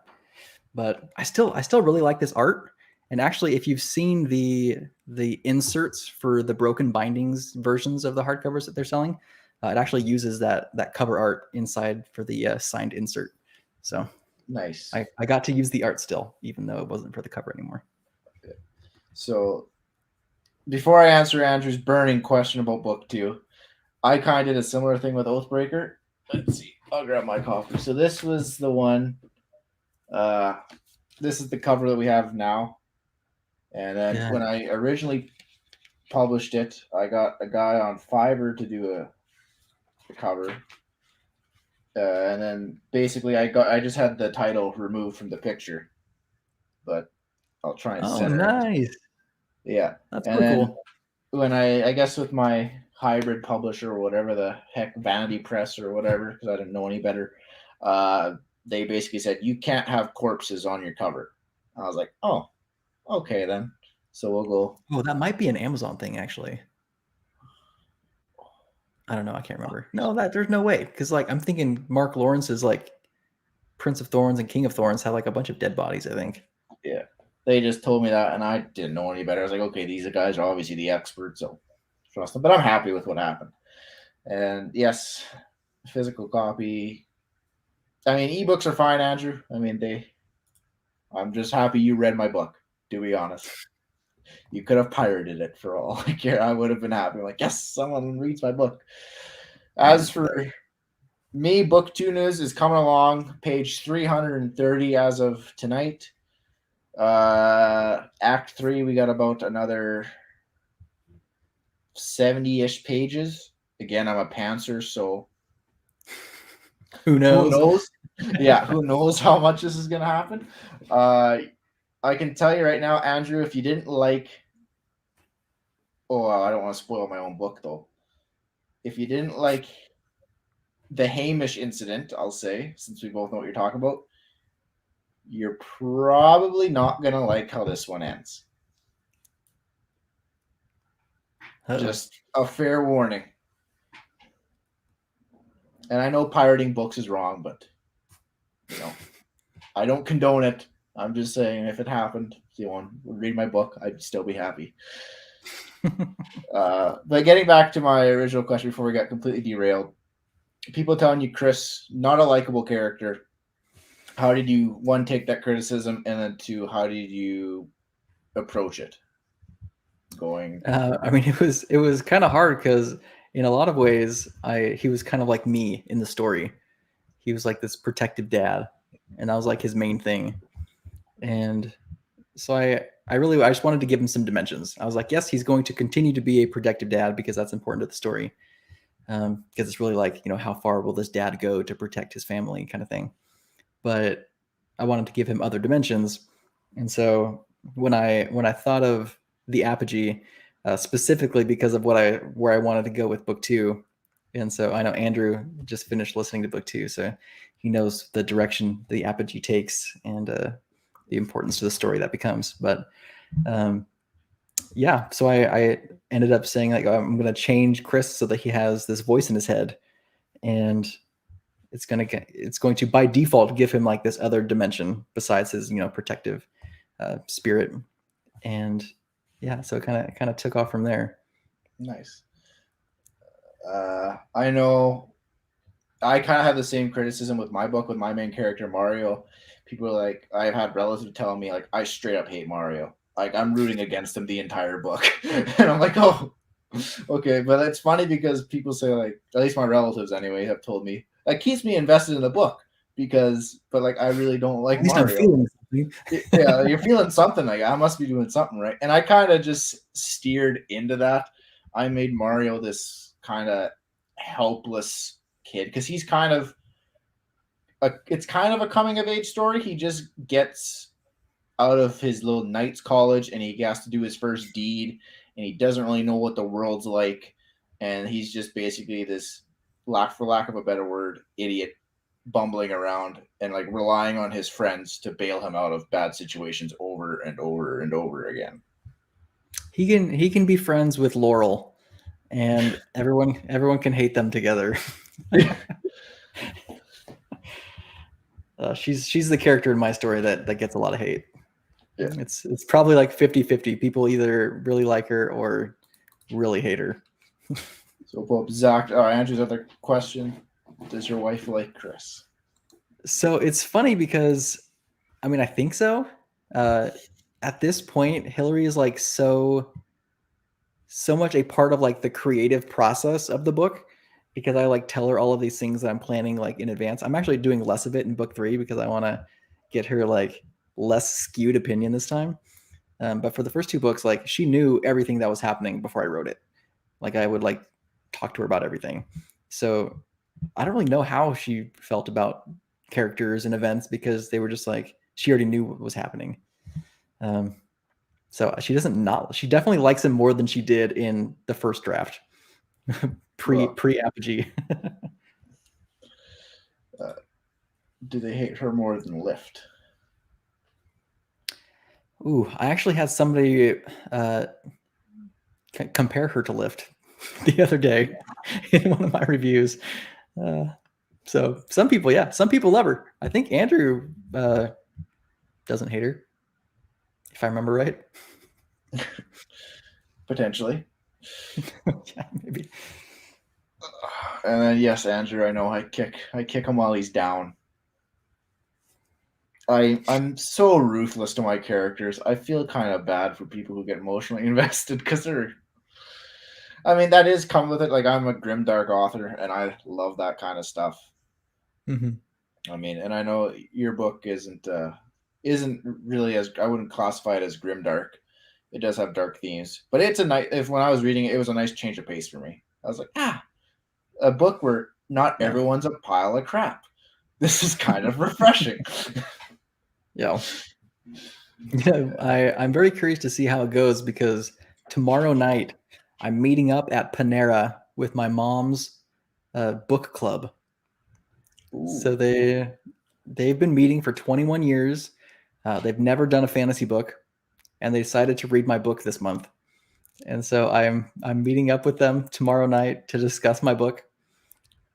But I still really like this art. And actually, if you've seen the inserts for the broken bindings versions of the hardcovers that they're selling, it actually uses that cover art inside for the signed insert. So nice. I got to use the art still, even though it wasn't for the cover anymore. So before I answer Andrew's burning question about book 2, I kind of did a similar thing with Oathbreaker. Let's see. I'll grab my copy. So this was the one. This is the cover that we have now. And then when I originally published it, I got a guy on Fiverr to do cover. And then basically I just had the title removed from the picture, but I'll try and Oh, center it. nice. Yeah. That's And really then cool. when I guess with my hybrid publisher or whatever the heck, Vanity Press or whatever, because I didn't know any better, they basically said you can't have corpses on your cover. I was like, oh, okay then. So we'll go. Oh, that might be an Amazon thing, actually. I don't know. I can't remember. No, there's no way. Because like I'm thinking Mark Lawrence's like Prince of Thorns and King of Thorns had like a bunch of dead bodies, I think. Yeah. They just told me that, and I didn't know any better. I was like, okay, these guys are obviously the experts, so trust them. But I'm happy with what happened. And yes, physical copy. I mean, ebooks are fine, Andrew. I mean, I'm just happy you read my book, to be honest. You could have pirated it for all I care. I would have been happy. Like, yes, someone reads my book. As for me, book 2 news is coming along, page 330 as of tonight. Act 3, we got about another 70-ish pages. Again, I'm a pantser, so Who knows? who knows? Yeah, who knows how much this is going to happen? I can tell you right now, Andrew, if you didn't like, I don't want to spoil my own book though. If you didn't like the Hamish incident, I'll say, since we both know what you're talking about, you're probably not going to like how this one ends. Just a fair warning. And I know pirating books is wrong, but I don't condone it. I'm just saying, if it happened, someone would read my book, I'd still be happy. But getting back to my original question before we got completely derailed, people telling you Chris, not a likable character. How did you, one, take that criticism, and then two, how did you approach it? I mean, it was kind of hard because in a lot of ways, he was kind of like me in the story. He was like this protective dad, and that was like his main thing. And so I just wanted to give him some dimensions. I was like, yes, he's going to continue to be a protective dad because that's important to the story. Because it's really like, how far will this dad go to protect his family kind of thing. But I wanted to give him other dimensions. And so when I thought of the apogee, specifically because of where I wanted to go with book 2. And so I know Andrew just finished listening to book 2, so he knows the direction the apogee takes and the importance to the story that becomes. But yeah, so I ended up saying like, I'm going to change Chris so that he has this voice in his head, and it's going to by default give him like this other dimension besides his protective spirit. And yeah, so it kind of took off from there. Nice. I know I kind of have the same criticism with my book, with my main character, Mario. People are like, I've had relatives telling me, like, I straight up hate Mario. Like, I'm rooting against him the entire book. And I'm like, oh, okay. But it's funny because people say, like, at least my relatives anyway have told me, that keeps me invested in the book but like, I really don't like Mario. I'm feeling something. Yeah, you're feeling something. Like, I must be doing something right. And I kind of just steered into that. I made Mario this kind of helpless kid because he's it's kind of a coming of age story. He just gets out of his little knight's college and he has to do his first deed, and he doesn't really know what the world's like, and he's just basically this, for lack of a better word, idiot bumbling around and like relying on his friends to bail him out of bad situations over and over and over again. He can be friends with Laurel, and everyone can hate them together. She's the character in my story that gets a lot of hate. Yeah. It's probably like 50-50. People either really like her or really hate her. So pull up Zach. Andrew's other question: does your wife like Chris? So it's funny because, I mean, I think so. At this point, Hillary is like so much a part of like the creative process of the book, because I like tell her all of these things that I'm planning like in advance. I'm actually doing less of it in book 3 because I want to get her like less skewed opinion this time. But for the first 2 books, like she knew everything that was happening before I wrote it. Like I would like talk to her about everything. So I don't really know how she felt about characters and events because they were just like she already knew what was happening. So she she definitely likes him more than she did in the first draft, pre Apogee. Do they hate her more than Lift? Ooh, I actually had somebody compare her to Lift the other day in one of my reviews. So some people love her. I think Andrew doesn't hate her, if I remember right. Potentially. Yeah, maybe. And then yes, Andrew, I know I kick him while he's down. I'm so ruthless to my characters. I feel kind of bad for people who get emotionally invested because they're. I mean, that is come with it. Like I'm a grimdark author, and I love that kind of stuff. Mm-hmm. I mean, and I know your book isn't really as I wouldn't classify it as grimdark. It does have dark themes, but it's a nice. If when I was reading it, it was a nice change of pace for me. I was like, a book where not everyone's a pile of crap. This is kind of refreshing. Yeah. I'm very curious to see how it goes because tomorrow night I'm meeting up at Panera with my mom's book club. Ooh. So they've been meeting for 21 years. They've never done a fantasy book, and they decided to read my book this month. And so I'm meeting up with them tomorrow night to discuss my book.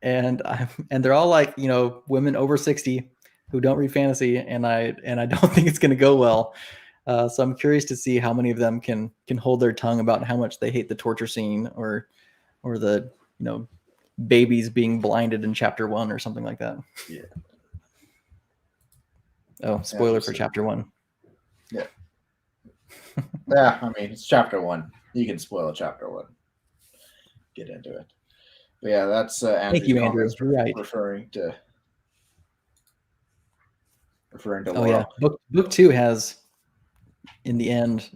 And they're all like, women over 60 who don't read fantasy, and I don't think it's going to go well. So I'm curious to see how many of them can hold their tongue about how much they hate the torture scene or the babies being blinded in chapter 1 or something like that. Yeah. Oh, spoiler for chapter 1. Yeah. Yeah, I mean it's chapter 1. You can spoil chapter 1. Get into it. But yeah, that's Andrew's Thank you, Andrew. Right. referring to Laurel. Oh yeah, book 2 has, in the end,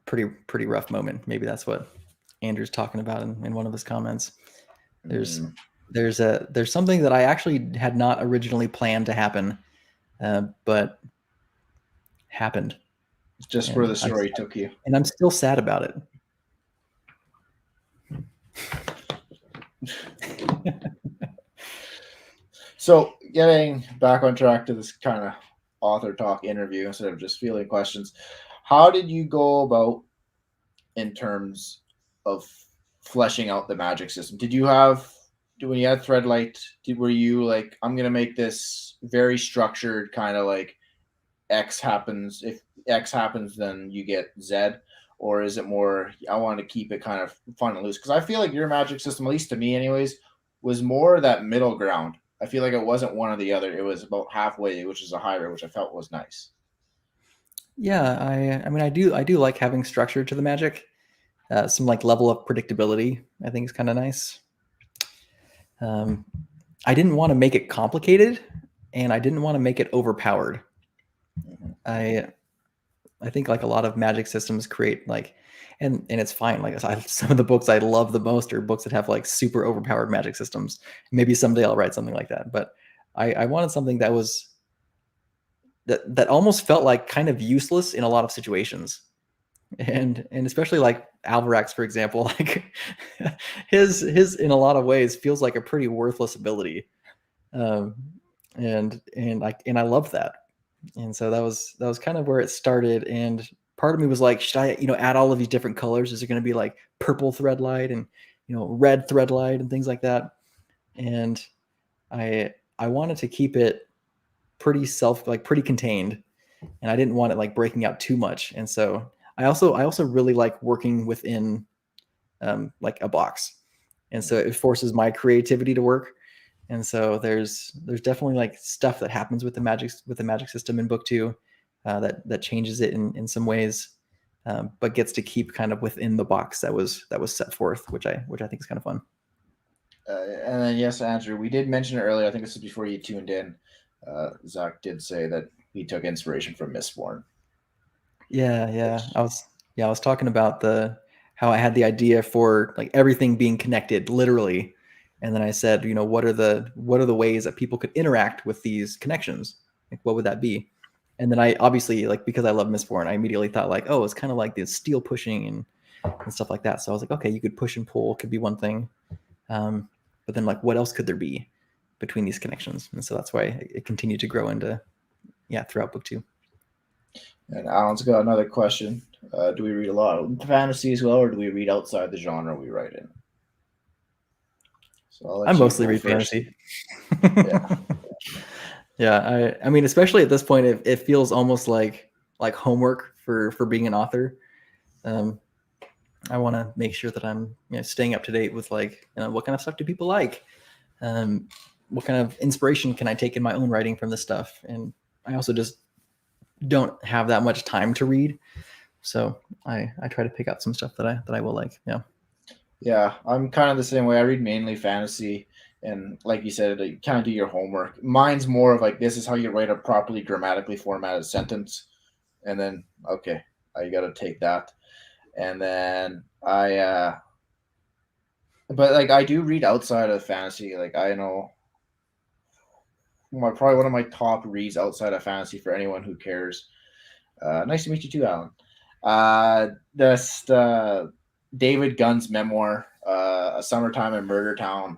pretty rough moment. Maybe that's what Andrew's talking about in one of his comments. There's something that I actually had not originally planned to happen, but happened. Just where the story took you. And I'm still sad about it. So getting back on track to this kind of author talk interview instead of just fielding questions, how did you go about in terms of fleshing out the magic system? Did you have, when you had Threadlight, were you like, I'm going to make this very structured kind of like X happens, if X happens, then you get Z? Or is it more, I want to keep it kind of fun and loose? Because I feel like your magic system, at least to me anyways, was more that middle ground. I feel like it wasn't one or the other. It was about halfway, which is a hybrid, which I felt was nice. Yeah, I mean, I do like having structure to the magic. Some like level of predictability, I think, is kind of nice. I didn't want to make it complicated, and I didn't want to make it overpowered. Mm-hmm. I think like a lot of magic systems create like, and it's fine. Like some of the books I love the most are books that have like super overpowered magic systems. Maybe someday I'll write something like that. But I wanted something that was that almost felt like kind of useless in a lot of situations. And especially like Alvarax, for example, like his in a lot of ways feels like a pretty worthless ability. And I love that. And so that was kind of where it started. And part of me was like, should I, add all of these different colors? Is it going to be like purple thread light and, red thread light and things like that? And I wanted to keep it pretty pretty contained, and I didn't want it like breaking out too much. And so I also really like working within like a box. And so it forces my creativity to work. And so there's definitely like stuff that happens with the magic system in book 2 that changes it in some ways, but gets to keep kind of within the box that was set forth, which I think is kind of fun. And then yes, Andrew, we did mention it earlier. I think this is before you tuned in. Zack did say that he took inspiration from Mistborn. Yeah. I was talking about how I had the idea for like everything being connected, literally. And then I said, what are the ways that people could interact with these connections? Like, what would that be? And then I obviously, like, because I love Mistborn, I immediately thought like, oh, it's kind of like the steel pushing and stuff like that. So I was like, okay, you could push and pull, could be one thing. But then like, what else could there be between these connections? And so that's why it continued to grow into, throughout book 2. And Alan's got another question. Do we read a lot of fantasy as well, or do we read outside the genre we write in? So I mostly read fantasy. Yeah. Yeah, I mean, especially at this point, it feels almost like homework for being an author. I want to make sure that I'm staying up to date with like what kind of stuff do people like, what kind of inspiration can I take in my own writing from this stuff, and I also just don't have that much time to read, so I try to pick out some stuff that I will like. Yeah, I'm kind of the same way. I read mainly fantasy, and like you said, you kind of do your homework. Mine's more of like, this is how you write a properly grammatically formatted sentence, and then okay, I got to take that, and then but like I do read outside of fantasy. Like I know probably one of my top reads outside of fantasy for anyone who cares. Nice to meet you too, Alan. This David Gunn's memoir, A Summertime in Murder Town.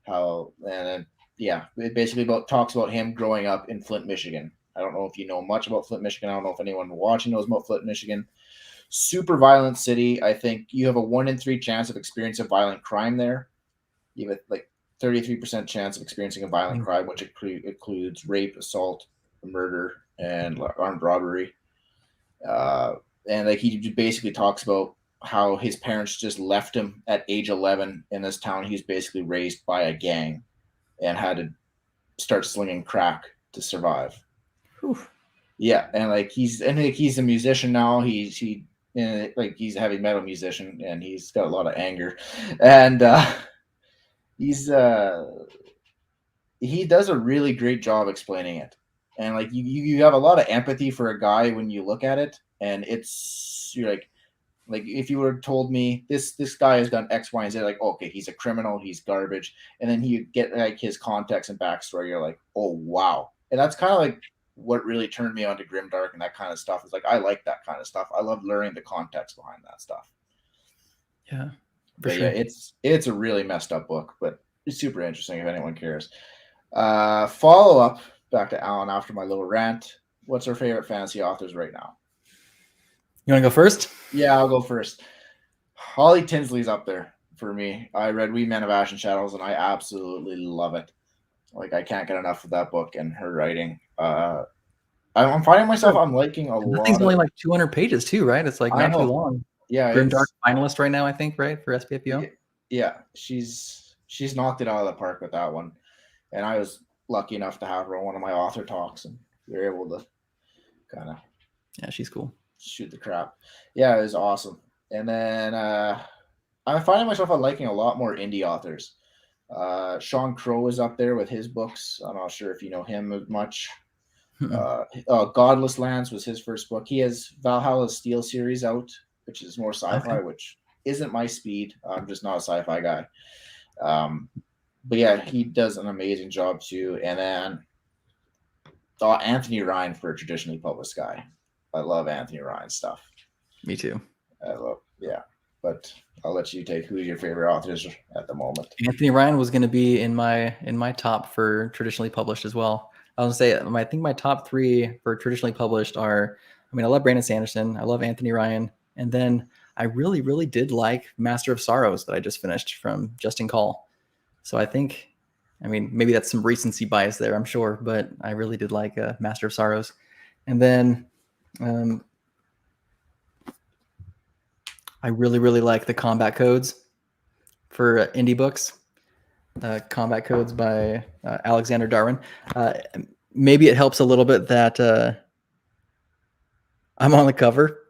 It basically talks about him growing up in Flint, Michigan. I don't know if you know much about Flint, Michigan. I don't know if anyone watching knows about Flint, Michigan. Super violent city. I think you have a 1 in 3 chance of experiencing violent crime there. You have like 33% chance of experiencing a violent crime, which includes rape, assault, murder, and armed robbery. And like he basically talks about how his parents just left him at age 11 in this town. He was basically raised by a gang and had to start slinging crack to survive. Whew. Yeah, and like he's a musician now. He's a heavy metal musician, and he's got a lot of anger, and he does a really great job explaining it. And like you have a lot of empathy for a guy when you look at it, and you're like if you were told me this guy has done X, Y, and Z, like okay, he's a criminal, he's garbage, and then you get like his context and backstory, you're like, oh wow. And that's kind of like what really turned me on to grimdark and that kind of stuff. Is like I like that kind of stuff. I love learning the context behind that stuff. Yeah, but sure. Yeah, it's a really messed up book, but it's super interesting if anyone cares. Follow up back to Alan after my little rant. What's our favorite fantasy authors right now? You want to go first? Yeah, I'll go first. Holly Tinsley's up there for me. I read We Men of Ash and Shadows, and I absolutely love it. Like I can't get enough of that book and her writing. I'm finding myself I'm liking a lot. That thing's only like 200 pages too, right? It's like not too long. Yeah, Grimdark finalist right now, I think, right, for SPFBO. Yeah, she's knocked it out of the park with that one, and I was lucky enough to have her on one of my author talks, and we were able to kind of she's cool. Shoot the crap. Yeah, it was awesome. And then I'm finding myself liking a lot more indie authors. Sean Crow is up there with his books. I'm not sure if you know him much. Godless Lands was his first book. He has Valhalla Steel series out, which is more sci-fi, which isn't my speed. I'm just not a sci-fi guy. But yeah, he does an amazing job too. And then Anthony Ryan for a traditionally published guy. I love Anthony Ryan's stuff. Me too. But I'll let you take who's your favorite authors at the moment. Anthony Ryan was going to be in my top for traditionally published as well. I was going to say, I think my top 3 for traditionally published are, I love Brandon Sanderson. I love Anthony Ryan. And then I really, really did like Master of Sorrows that I just finished from Justin Call. So I think, maybe that's some recency bias there, I'm sure, but I really did like Master of Sorrows. And then I really, really like the combat codes for indie books. Combat Codes by Alexander Darwin. Maybe it helps a little bit that I'm on the cover.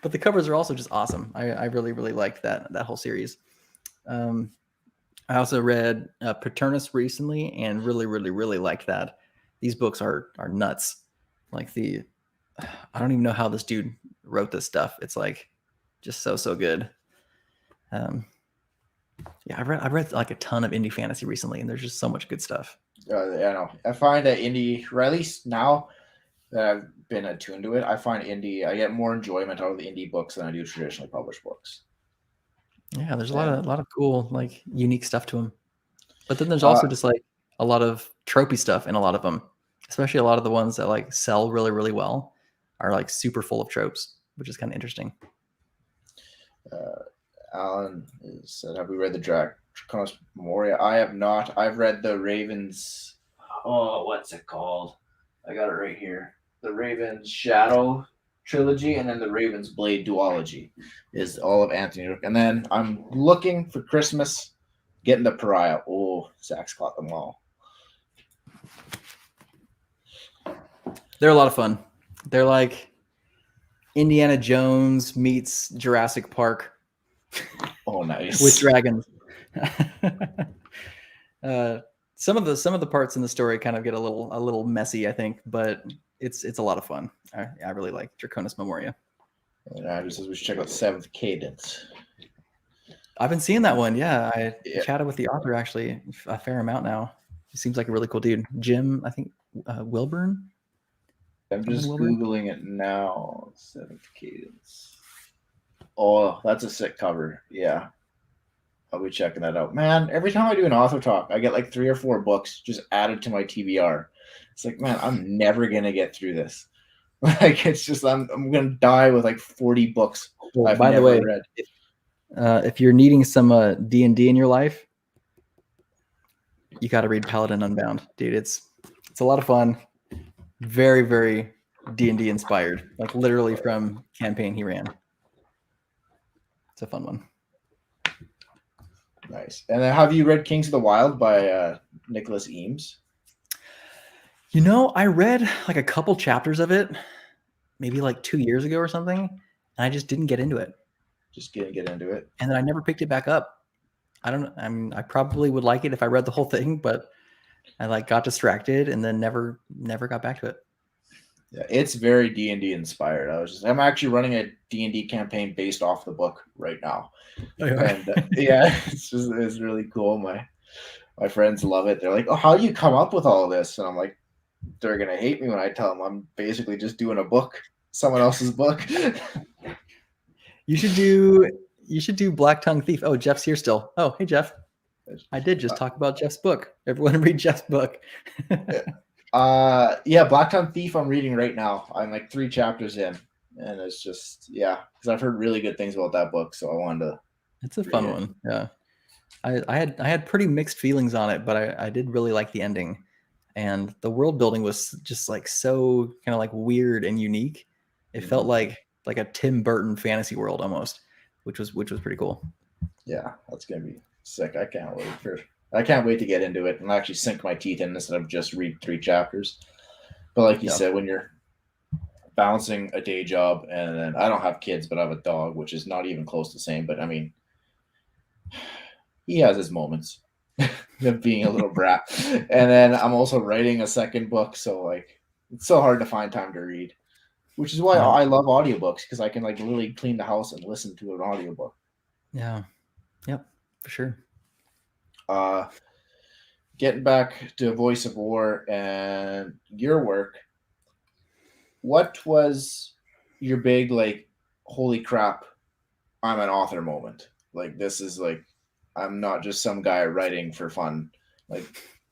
But the covers are also just awesome. I really, really liked that whole series. I also read Paternus recently and really, really, really liked that. These books are nuts. Like I don't even know how this dude wrote this stuff. It's like just so good. Yeah, I've read like a ton of indie fantasy recently, and there's just so much good stuff. I know. I find that indie, or at least now that I've been attuned to it, I find indie. I get more enjoyment out of the indie books than I do traditionally published books. Yeah, there's And a lot of cool, like unique stuff to them. But then there's uh, also just like a lot of tropey stuff in a lot of them, especially a lot of the ones that like sell really, really well are like super full of tropes, which is kind of interesting. Alan said, "Have we read the Draconis Memoria?" I have not. I've read the Ravens. Oh, what's it called? I got it right here. The Ravens Shadow trilogy, and then the Ravens Blade duology is all of Anthony. And then I'm looking for Christmas, getting the Pariah. Oh, Zach's caught them all. They're a lot of fun. They're like Indiana Jones meets Jurassic Park Oh, nice. with dragons. Some of the parts in the story kind of get a little messy, I think, but it's a lot of fun. I really like Draconis Memoria. And Andrew says we should check out Seventh Cadence. I've been seeing that one. Yeah, I Yeah. chatted with the author actually a fair amount now. He seems like a really cool dude. Jim, I think Wilburn. I'm Something just Wilburn? Googling it now. Seventh Cadence. Oh, that's a sick cover. Yeah. I'll be checking that out. Man, every time I do an author talk, I get like 3 or 4 books just added to my TBR. It's like, man, I'm never gonna get through this. Like, it's just I'm gonna die with like 40 books Well, I've by the never way, read. if you're needing some D&D in your life, you got to read Paladin Unbound, dude. It's a lot of fun. Very, very D&D inspired, like literally from campaign he ran. It's a fun one. Nice. And then have you read Kings of the Wild by Nicholas Eames? You know, I read like a couple chapters of it, maybe like 2 years ago or something, and I just didn't get into it. Just get into it. And then I never picked it back up. I don't know. I mean, I probably would like it if I read the whole thing, but I like got distracted and then never got back to it. Yeah, it's very D&D inspired. I'm actually running a D&D campaign based off the book right now. And yeah, it's really cool. My friends love it. They're like, "Oh, how do you come up with all this?" And I'm like, they're gonna hate me when I tell them I'm basically just doing a book, someone else's book. You should do Black Tongue Thief. Oh, Jeff's here still. Oh, hey Jeff. I did just talk about Jeff's book. Everyone read Jeff's book. Yeah, Black Tongue Thief I'm reading right now. I'm like 3 chapters in, and it's just because I've heard really good things about that book, so I wanted to. It's a fun one. Yeah. I had pretty mixed feelings on it, but I did really like the ending. And the world building was just like so kind of like weird and unique. It felt like a Tim Burton fantasy world almost, which was pretty cool. Yeah, that's gonna be sick. I can't wait to get into it and actually sink my teeth in instead of just read 3 chapters. But like you said, when you're balancing a day job, and then I don't have kids, but I have a dog, which is not even close to the same. But I mean, he has his moments of being a little brat. And then I'm also writing a second book, so like it's so hard to find time to read. Which is why I love audiobooks, because I can like literally clean the house and listen to an audiobook. Yeah. Yep, for sure. Getting back to Voice of War and your work, what was your big like holy crap, I'm an author moment? Like, this is like, I'm not just some guy writing for fun. Like,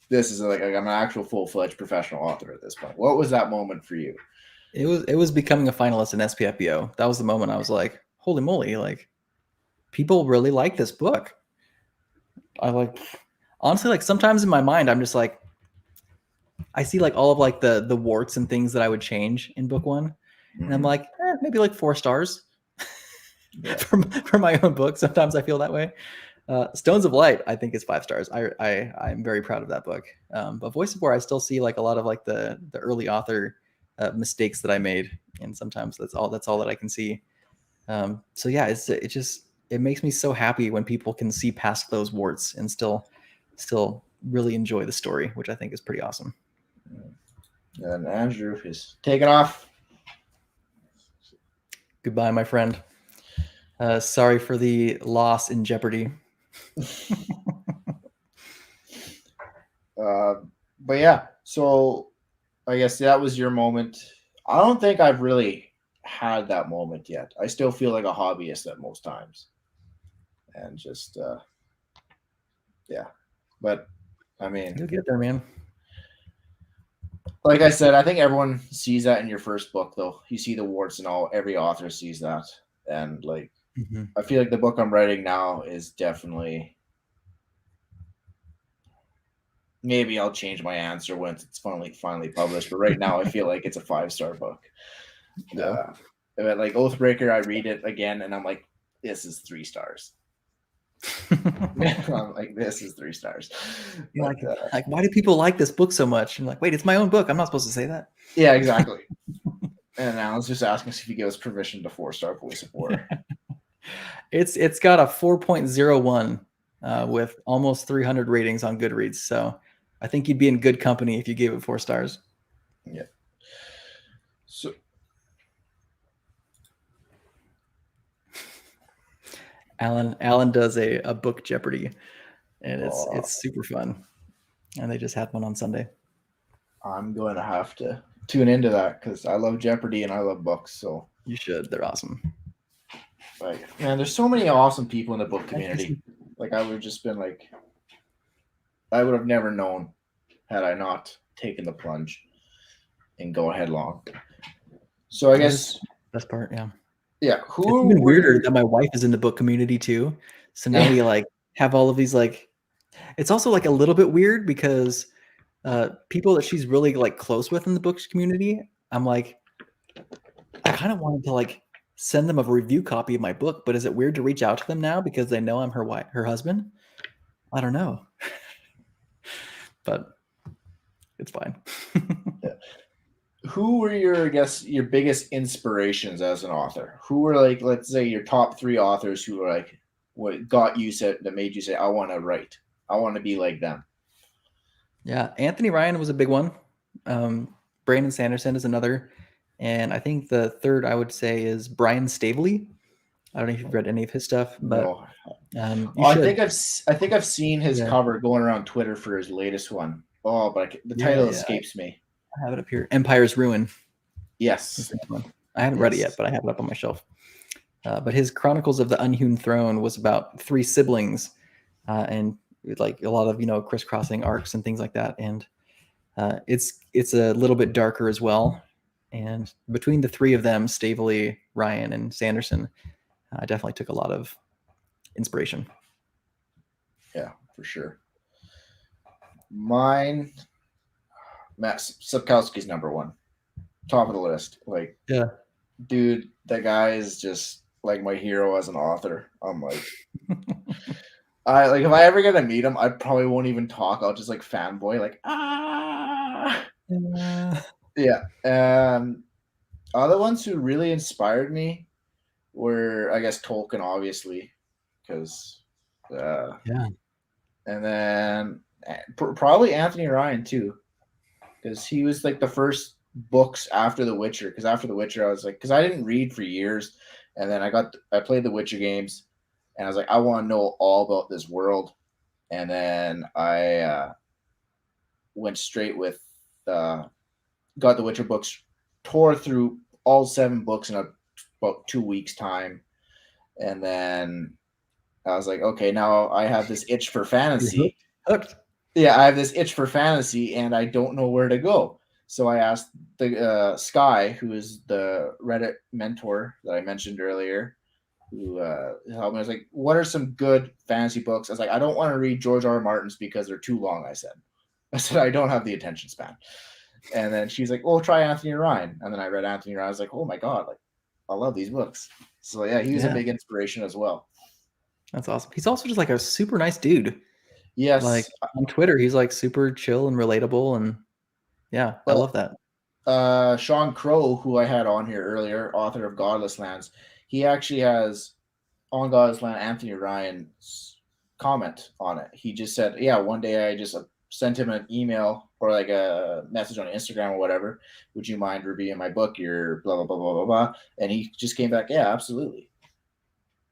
this is like I'm an actual full-fledged professional author at this point. What was that moment for you? It was becoming a finalist in SPFBO. That was the moment I was like, holy moly, like people really like this book. I like, honestly, like sometimes in my mind, I'm just like, I see like all of like the warts and things that I would change in book 1. And I'm like, maybe like 4 stars for my own book. Sometimes I feel that way. Stones of Light, I think, is 5 stars. I'm very proud of that book. But Voice of War, I still see like a lot of like the early author mistakes that I made, and sometimes that's all that I can see. So yeah, it makes me so happy when people can see past those warts and still really enjoy the story, which I think is pretty awesome. And Andrew is taking off. Goodbye, my friend. Sorry for the loss in Jeopardy. But yeah, so I guess that was your moment. I don't think I've really had that moment yet. I still feel like a hobbyist at most times, and just yeah. But I mean, You'll get there, man. like I said, I think everyone sees that in your first book, though. You see the warts and all. Every author sees that, and like Mm-hmm. I feel like the book I'm writing now is definitely. Maybe I'll change my answer once it's finally published. But right now, I feel like it's a 5-star book. Yeah. But like Oathbreaker, I read it again, and I'm like, this is 3 stars. I'm like, this is 3 stars. You're But, like, why do people like this book so much? And like, wait, it's my own book. I'm not supposed to say that. yeah, exactly. And now let's just ask us if you give us permission to 4-star Voice of War. It's got a 4.01 with almost 300 ratings on Goodreads. So I think you'd be in good company if you gave it 4 stars. Yeah. So Alan does a book Jeopardy, and it's super fun. And they just had one on Sunday. I'm going to have to tune into that because I love Jeopardy and I love books. So You should. They're awesome. like, man, there's so many awesome people in the book community. Like I would have just been like, I would have never known had I not taken the plunge and go headlong. So I guess best part, yeah. Yeah, it's even weirder that my wife is in the book community too. So now we like have all of these like. It's also like a little bit weird because people that she's really like close with in the books community, I'm like, I kind of wanted to like send them a review copy of my book, but is it weird to reach out to them now because they know I'm her husband? I don't know, but it's fine. Yeah. Who were your biggest inspirations as an author? Who were like, let's say, your top 3 authors who were like, what got you said that made you say, I want to write, I want to be like them? Yeah, Anthony Ryan was a big one. Brandon Sanderson is another, and I think the third I would say is Brian Staveley. I don't know if you've read any of his stuff, but no. You should. I think I've seen his cover going around Twitter for his latest one. Oh, but the title escapes me. I have it up here. Empire's Ruin. Yes. I haven't read it yet, but I have it up on my shelf. But his Chronicles of the Unhewn Throne was about 3 siblings, and like a lot of crisscrossing arcs and things like that. And it's a little bit darker as well. And between the 3 of them, Staveley, Ryan, and Sanderson, I definitely took a lot of inspiration. Yeah, for sure. Mine, Matt Sapkowski's number 1, top of the list. Like, yeah, dude, that guy is just like my hero as an author. I'm like, if I ever get to meet him, I probably won't even talk. I'll just like fanboy, like yeah. Other ones who really inspired me were, I guess, Tolkien, obviously, because yeah. And then probably Anthony Ryan too, because he was like the first books after The Witcher. Because after The Witcher, I was like, because I didn't read for years, and then I played the Witcher games, and I was like, I want to know all about this world, and then I went straight with got the Witcher books, tore through all 7 books in about 2 weeks time, and then I was like, okay, now I have this itch for fantasy. Yeah, I have this itch for fantasy, and I don't know where to go. So I asked the Sky, who is the Reddit mentor that I mentioned earlier, who helped me. I was like, what are some good fantasy books? I was like, I don't want to read George R. Martin's because they're too long, I said, I don't have the attention span. And then she's like, well, try Anthony Ryan. And then I read Anthony Ryan. I was like, oh my God, like I love these books. So yeah, he was a big inspiration as well. That's awesome. He's also just like a super nice dude. Yes. Like on Twitter, he's like super chill and relatable. And yeah, I love that. Sean Crow, who I had on here earlier, author of Godless Lands, he actually has on Godless Land Anthony Ryan's comment on it. He just said, yeah, one day I just sent him an email or like a message on Instagram or whatever. Would you mind reviewing my book? You're blah, blah, blah, blah, blah, blah. And he just came back, yeah, absolutely.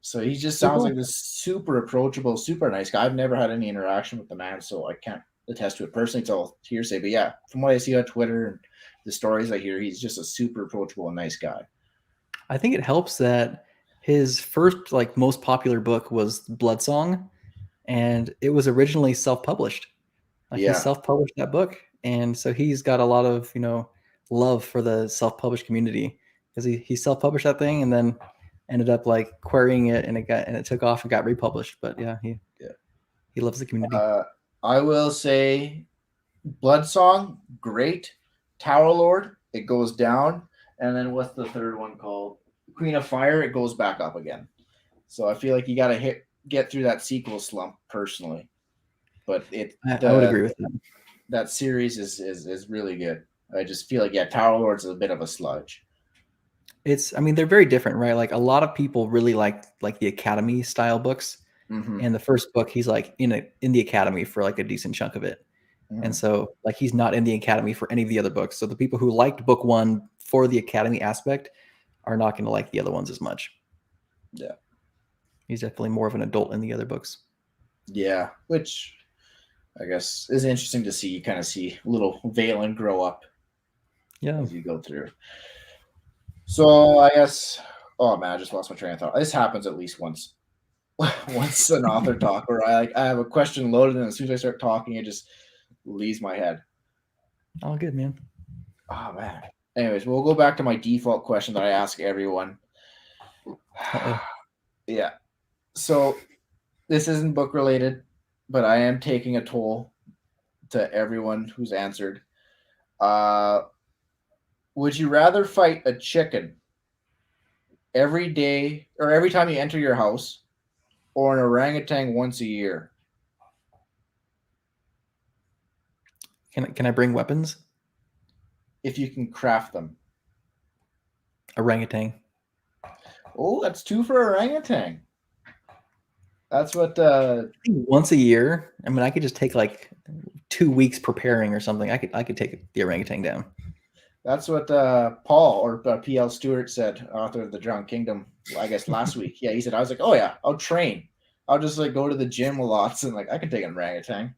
So he just So sounds cool. like this super approachable, super nice guy. I've never had any interaction with the man, so I can't attest to it personally. It's all hearsay. But yeah, from what I see on Twitter and the stories I hear, he's just a super approachable and nice guy. I think it helps that his first, like, most popular book was Blood Song, and it was originally self-published. Like, he Yeah. self-published that book, and so he's got a lot of, love for the self-published community, because he self-published that thing and then ended up like querying it, and it took off and got republished. But yeah, Yeah. he loves the community. I will say Blood Song, great. Tower Lord, it goes down. And then what's the third one called? Queen of Fire, it goes back up again. So I feel like you gotta get through that sequel slump personally. But I would agree with that. that series is really good. I just feel like Tower Lord's a bit of a sludge. I mean, they're very different, right? Like, a lot of people really like the Academy style books. Mm-hmm. And the first book, he's like in the Academy for like a decent chunk of it. And Mm-hmm. so, like, he's not in the Academy for any of the other books. So the people who liked book one for the Academy aspect are not going to like the other ones as much. Yeah. He's definitely more of an adult in the other books. Yeah, which I guess is interesting to see. You kind of see little Valen grow up Yeah. as you go through. So I guess, oh man, I just lost my train of thought. This happens at least once. Once an author talk, where I have a question loaded, and as soon as I start talking, it just leaves my head. All good, man. Oh man. Anyways, we'll go back to my default question that I ask everyone. Uh-oh. Yeah. So this isn't book related, but I am taking a toll to everyone who's answered. Uh, would you rather fight a chicken every day or every time you enter your house, or an orangutan once a year? Can I bring weapons? If you can craft them. Orangutan. Oh, that's two for orangutan. That's what Once a year. I mean, I could just take like 2 weeks preparing or something. I could take the orangutan down. that's what Paul or P.L. Stewart said, author of the Drowned Kingdom, I guess last week. Yeah, he said, I was like, oh yeah, I'll train. I'll just like go to the gym a lot and like I can take an orangutan.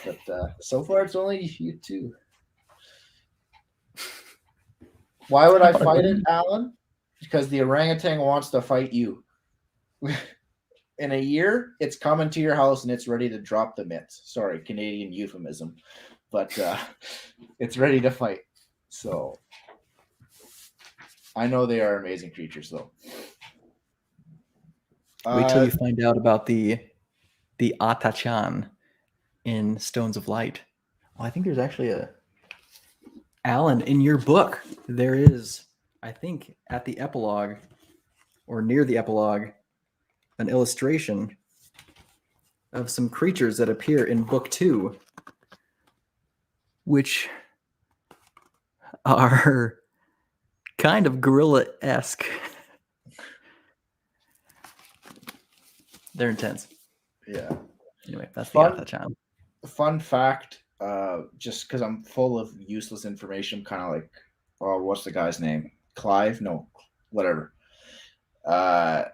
But so far it's only you two. Why would I fight it, Alan? Because the orangutan wants to fight you. In a year, it's coming to your house and it's ready to drop the mitts. Sorry, Canadian euphemism. But it's ready to fight. So I know they are amazing creatures, though. Wait till you find out about the Atachan in Stones of Light. Oh, I think there's actually Alan, in your book, there is, I think, at the epilogue or near the epilogue, an illustration of some creatures that appear in book 2, which are kind of gorilla-esque. They're intense. Yeah. Anyway, that's the Atachan. Fun fact, just because I'm full of useless information, kind of like, oh, what's the guy's name? Clive? No, whatever. Fun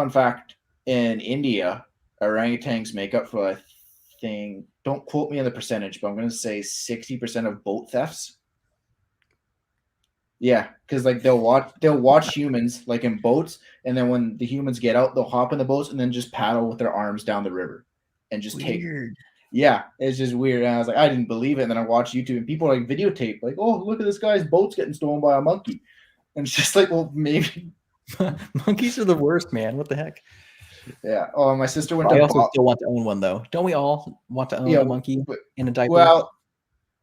fact, in India, orangutans make up for a thing. Don't quote me on the percentage, but I'm going to say 60% of boat thefts. Yeah, because like they'll watch humans like in boats, and then when the humans get out, they'll hop in the boats and then just paddle with their arms down the river and just take. Yeah, it's just weird. And I was like, I didn't believe it. And then I watched YouTube, and people like videotape, like, oh, look at this guy's boat's getting stolen by a monkey. And it's just like, well, maybe monkeys are the worst, man. What the heck? Yeah. Oh, my sister went I to also still want to own one, though. Don't we all want to own a monkey in a diaper? Well,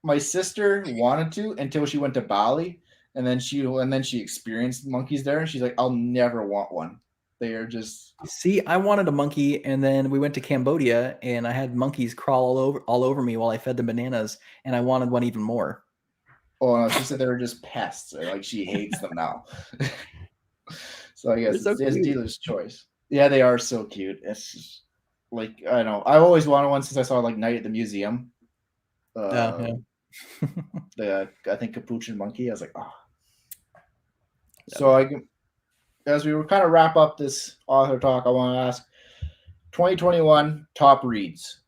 my sister wanted to until she went to Bali, and then she experienced monkeys there, and she's like, I'll never want one. They are just. See, I wanted a monkey, and then we went to Cambodia, and I had monkeys crawl all over me while I fed them bananas, and I wanted one even more. Oh no, she said they were just pests, or like she hates them now. So I guess it's dealer's choice. Yeah, they are so cute. It's just, like, I know. I've always wanted one since I saw like Night at the Museum. Yeah. I think Capuchin monkey. I was like, oh. So as we were kind of wrap up this author talk, I want to ask 2021 top reads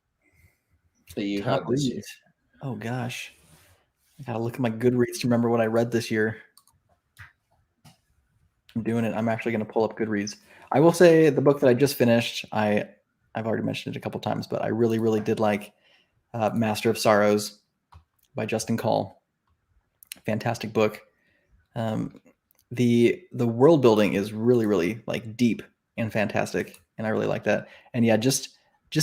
that you Top had this year. reads. Oh gosh, I gotta look at my Goodreads to remember what I read this year. I'm doing it. I'm actually gonna pull up Goodreads. I will say the book that I just finished. I've already mentioned it a couple times, but I really really did like Master of Sorrows by Justin Call. Fantastic book. Um, the world building is really really like deep and fantastic, and I really like that. And yeah, just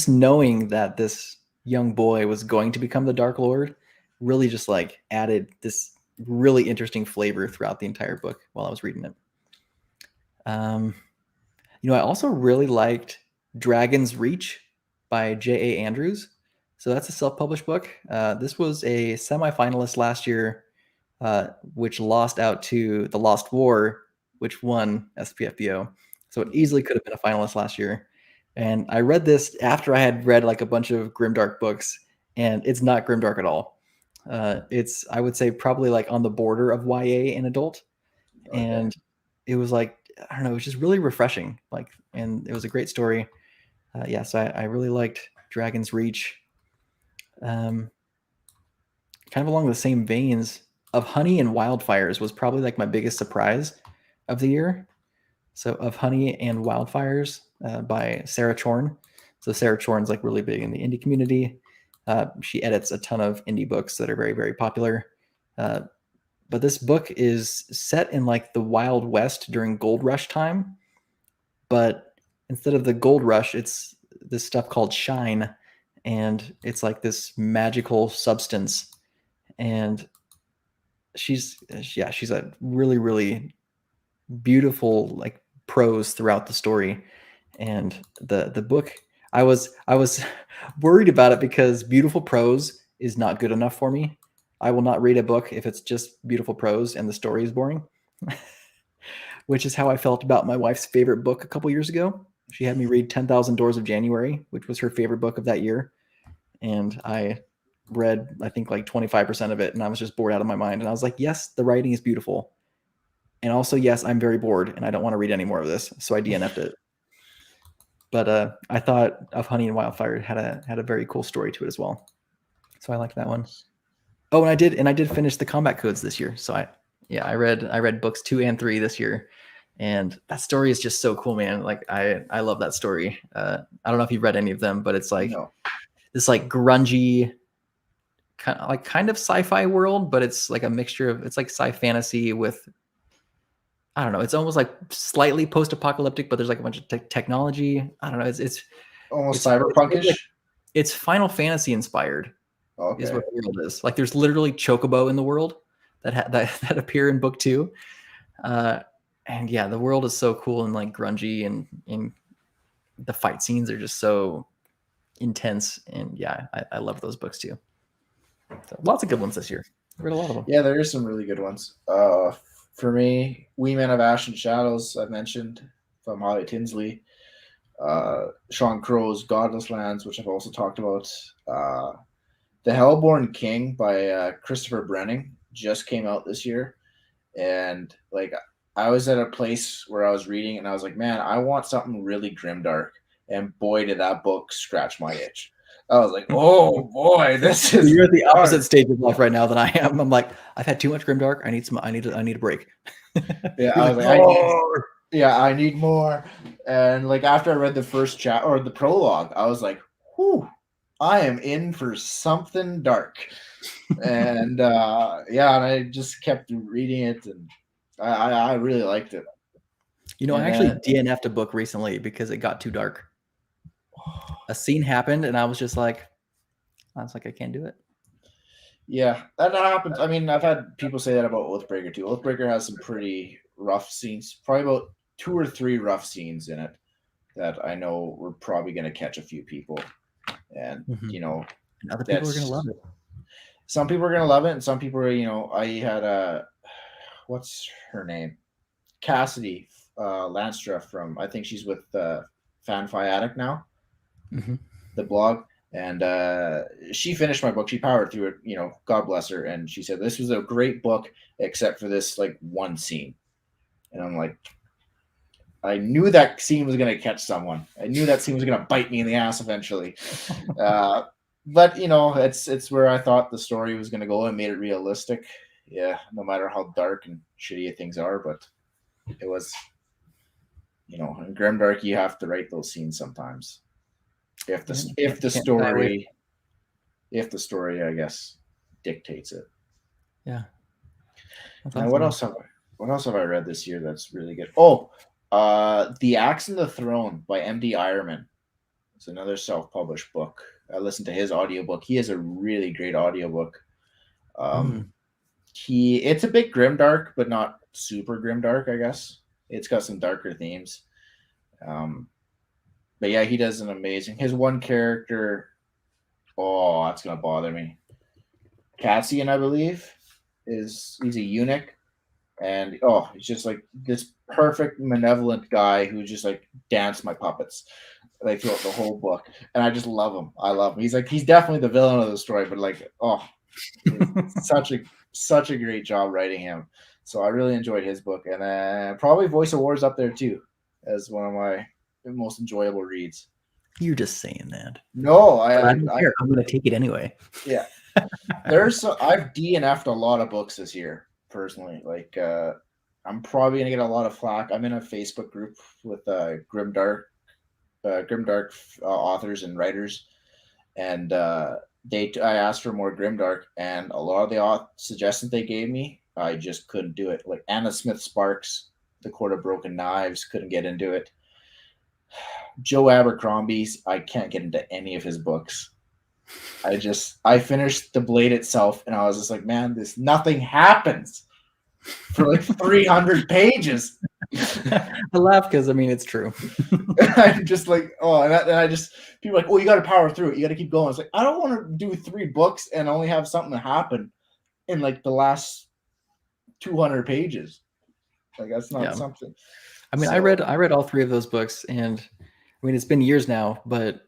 knowing that this young boy was going to become the Dark Lord really just like added this really interesting flavor throughout the entire book while I was reading it. Um, I also really liked Dragon's Reach by J.A. Andrews. So that's a self-published book. This was a semi-finalist last year, which lost out to The Lost War, which won SPFBO. So it easily could have been a finalist last year. And I read this after I had read like a bunch of grimdark books, and it's not grimdark at all. It's, I would say, probably like on the border of YA and adult. Okay. And it was like, I don't know, it was just really refreshing. Like, and it was a great story. Yeah, so I really liked Dragon's Reach. Kind of along the same veins, Of Honey and Wildfires was probably like my biggest surprise of the year. So Of Honey and Wildfires by Sarah Chorn. So Sarah Chorn's like really big in the indie community. She edits a ton of indie books that are very, very popular. But this book is set in like the Wild West during Gold Rush time. But instead of the Gold Rush, it's this stuff called shine. And it's like this magical substance. And she's a really, really beautiful like prose throughout the story. And the book, I was worried about it because beautiful prose is not good enough for me. I will not read a book if it's just beautiful prose and the story is boring. Which is how I felt about my wife's favorite book a couple years ago. She had me read 10,000 Doors of January, which was her favorite book of that year. And I read, I think, like 25% of it, and I was just bored out of my mind. And I was like, yes, the writing is beautiful. And also, yes, I'm very bored, and I don't want to read any more of this. So I DNF'd it. But I thought Of Honey and Wildfire had a very cool story to it as well. So I liked that one. Oh, and I did finish the Combat Codes this year. So I read books 2 and 3 this year, and that story is just so cool, man. Like I love that story. I don't know if you've read any of them, but it's like this like grungy kind of sci-fi world, but it's like a mixture of, it's like sci fantasy with, I don't know, it's almost like slightly post-apocalyptic, but there's like a bunch of technology. I don't know, it's almost cyberpunkish. It's Final Fantasy inspired. Okay. Is what the world is. Like there's literally chocobo in the world that appear in book 2. And yeah, the world is so cool and like grungy, and the fight scenes are just so intense. And yeah, I love those books too. So lots of good ones this year. I read a lot of them. Yeah, there are some really good ones. For me, We Men of Ash and Shadows, I mentioned, from Holly Tinsley. Sean Crow's Godless Lands, which I've also talked about. The Hellborn King by Christopher Brenning just came out this year. And like I was at a place where I was reading and I was like, man, I want something really grimdark. And boy, did that book scratch my itch. I was like, oh boy, this is. You're at the opposite stage of life right now than I am. I'm like, I've had too much grimdark. I need a break. Yeah, I was like, I need more. And like after I read the first chat or the prologue, I was like, whew, I am in for something dark. And and I just kept reading it, and I really liked it. I actually DNF'd a book recently because it got too dark. A scene happened, and I was like, I can't do it. Yeah, that happens. I mean, I've had people say that about Oathbreaker too. Oathbreaker has some pretty rough scenes, probably about 2 or 3 rough scenes in it that I know we're probably going to catch a few people. And, and other people are going to love it. Some people are going to love it, and some people are, I had what's her name? Cassidy Lanstra from, I think she's with Fanfi Addict now, the blog. And she finished my book. She powered through it, God bless her. And she said, this was a great book, except for this like one scene. And I'm like, I knew that scene was going to catch someone. I knew that scene was going to bite me in the ass eventually. But it's where I thought the story was going to go and made it realistic. Yeah, no matter how dark and shitty things are, but it was, in grimdark you have to write those scenes sometimes. If the Can't shy away. I guess dictates it. Yeah. That's And awesome, what man. else have I read this year that's really good? Oh, The Axe and the Throne by M.D. Ironman. It's another self-published book. I listened to his audiobook. He has a really great audiobook. Mm. It's a bit grimdark, but not super grimdark, I guess. It's got some darker themes. But yeah, he does an amazing. His one character, oh, that's gonna bother me. Cassian, I believe, he's a eunuch, and he's just like this perfect malevolent guy who just like dance my puppets like throughout the whole book, and I just love him. I love him. He's definitely the villain of the story, but like it's such a great job writing him. So I really enjoyed his book, and then probably Voice of War is up there too as one of my most enjoyable reads. You're just saying that. No, But I don't care. I'm going to take it anyway. Yeah. I've DNF'd a lot of books this year personally. Like I'm probably gonna get a lot of flack. I'm in a Facebook group with grimdark authors and writers, and I asked for more grimdark, and a lot of the suggestions they gave me, I just couldn't do it. Like Anna Smith Sparks, The Court of Broken Knives, couldn't get into it. Joe Abercrombie's, I can't get into any of his books. I finished The Blade itself, and I was just like, man, nothing happens for like 300 pages. I laugh because it's true. I'm just like, and I just people are like, oh, you got to power through it. You got to keep going. It's like I don't want to do 3 books and only have something happen in like the last 200 pages. Like that's not something. I read all 3 of those books, and it's been years now, but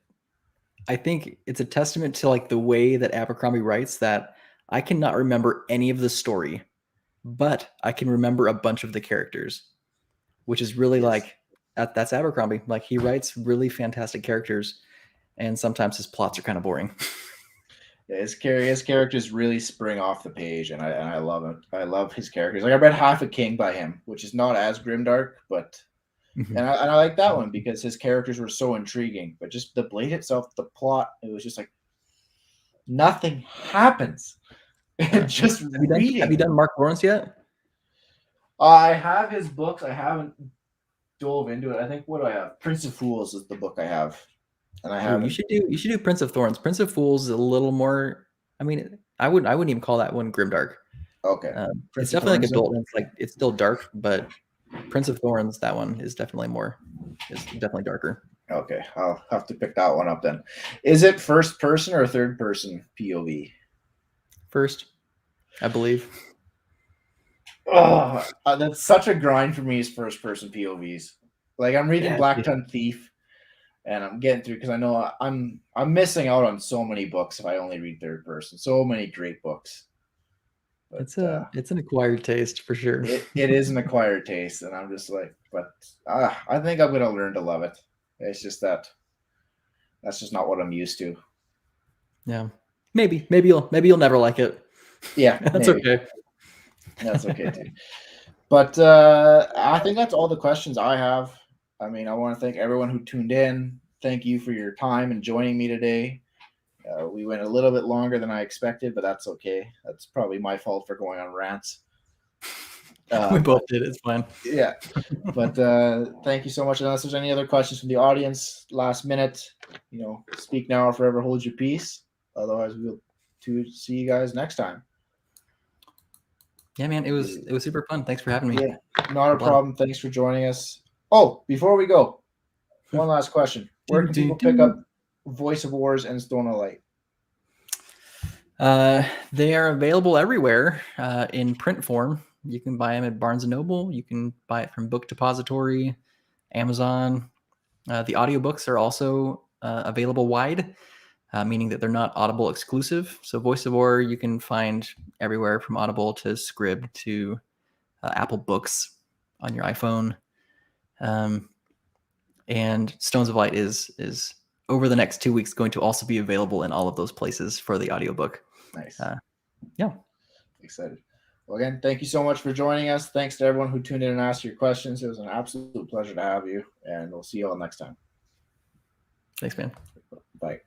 I think it's a testament to like the way that Abercrombie writes that I cannot remember any of the story, but I can remember a bunch of the characters, which is really like that's Abercrombie. Like he writes really fantastic characters, and sometimes his plots are kind of boring. Yeah, his characters really spring off the page, and I love it. I love his characters. Like I read Half a King by him, which is not as grimdark, but and I like that one because his characters were so intriguing. But just the Blade itself, the plot, it was just like nothing happens. Just reading. Have you done Mark Lawrence yet? I have his books. I haven't dove into it. I think what do I have? Prince of Fools is the book I have, and I have. You should do Prince of Thorns. Prince of Fools is a little more. I wouldn't even call that one grimdark. Okay, it's definitely like adult. It's still dark, but Prince of Thorns, that one is definitely darker. Okay, I'll have to pick that one up then. Is it first person or third person POV? First, I believe. Oh, that's such a grind for me is first person POVs. Like I'm reading Black Tongue Thief, and I'm getting through because I know I'm missing out on so many books if I only read third person. So many great books. But, it's an acquired taste for sure. It is an acquired taste, and I'm just like, but I think I'm gonna learn to love it. It's just that's just not what I'm used to. Yeah, maybe you'll never like it. Yeah, that's maybe. Okay. That's okay too. But I think that's all the questions I have. I want to thank everyone who tuned in. Thank you for your time and joining me today. We went a little bit longer than I expected, but that's okay. That's probably my fault for going on rants. We both did. It's fine. Yeah. But thank you so much. Unless there's any other questions from the audience, last minute, speak now or forever hold your peace. Otherwise, we'll see you guys next time. Yeah, man, it was super fun. Thanks for having me. Yeah, not a problem. Thanks for joining us. Oh, before we go, one last question. Where can people pick up Voice of Wars and Stone of Light? They are available everywhere in print form. You can buy them at Barnes & Noble. You can buy it from Book Depository, Amazon. The audiobooks are also available wide, meaning that they're not Audible exclusive. So Voice of War you can find everywhere from Audible to Scrib to Apple Books on your iPhone. And Stones of Light is over the next 2 weeks going to also be available in all of those places for the audiobook. Nice. Yeah. Excited. Well, again, thank you so much for joining us. Thanks to everyone who tuned in and asked your questions. It was an absolute pleasure to have you, and we'll see you all next time. Thanks, man. Bye.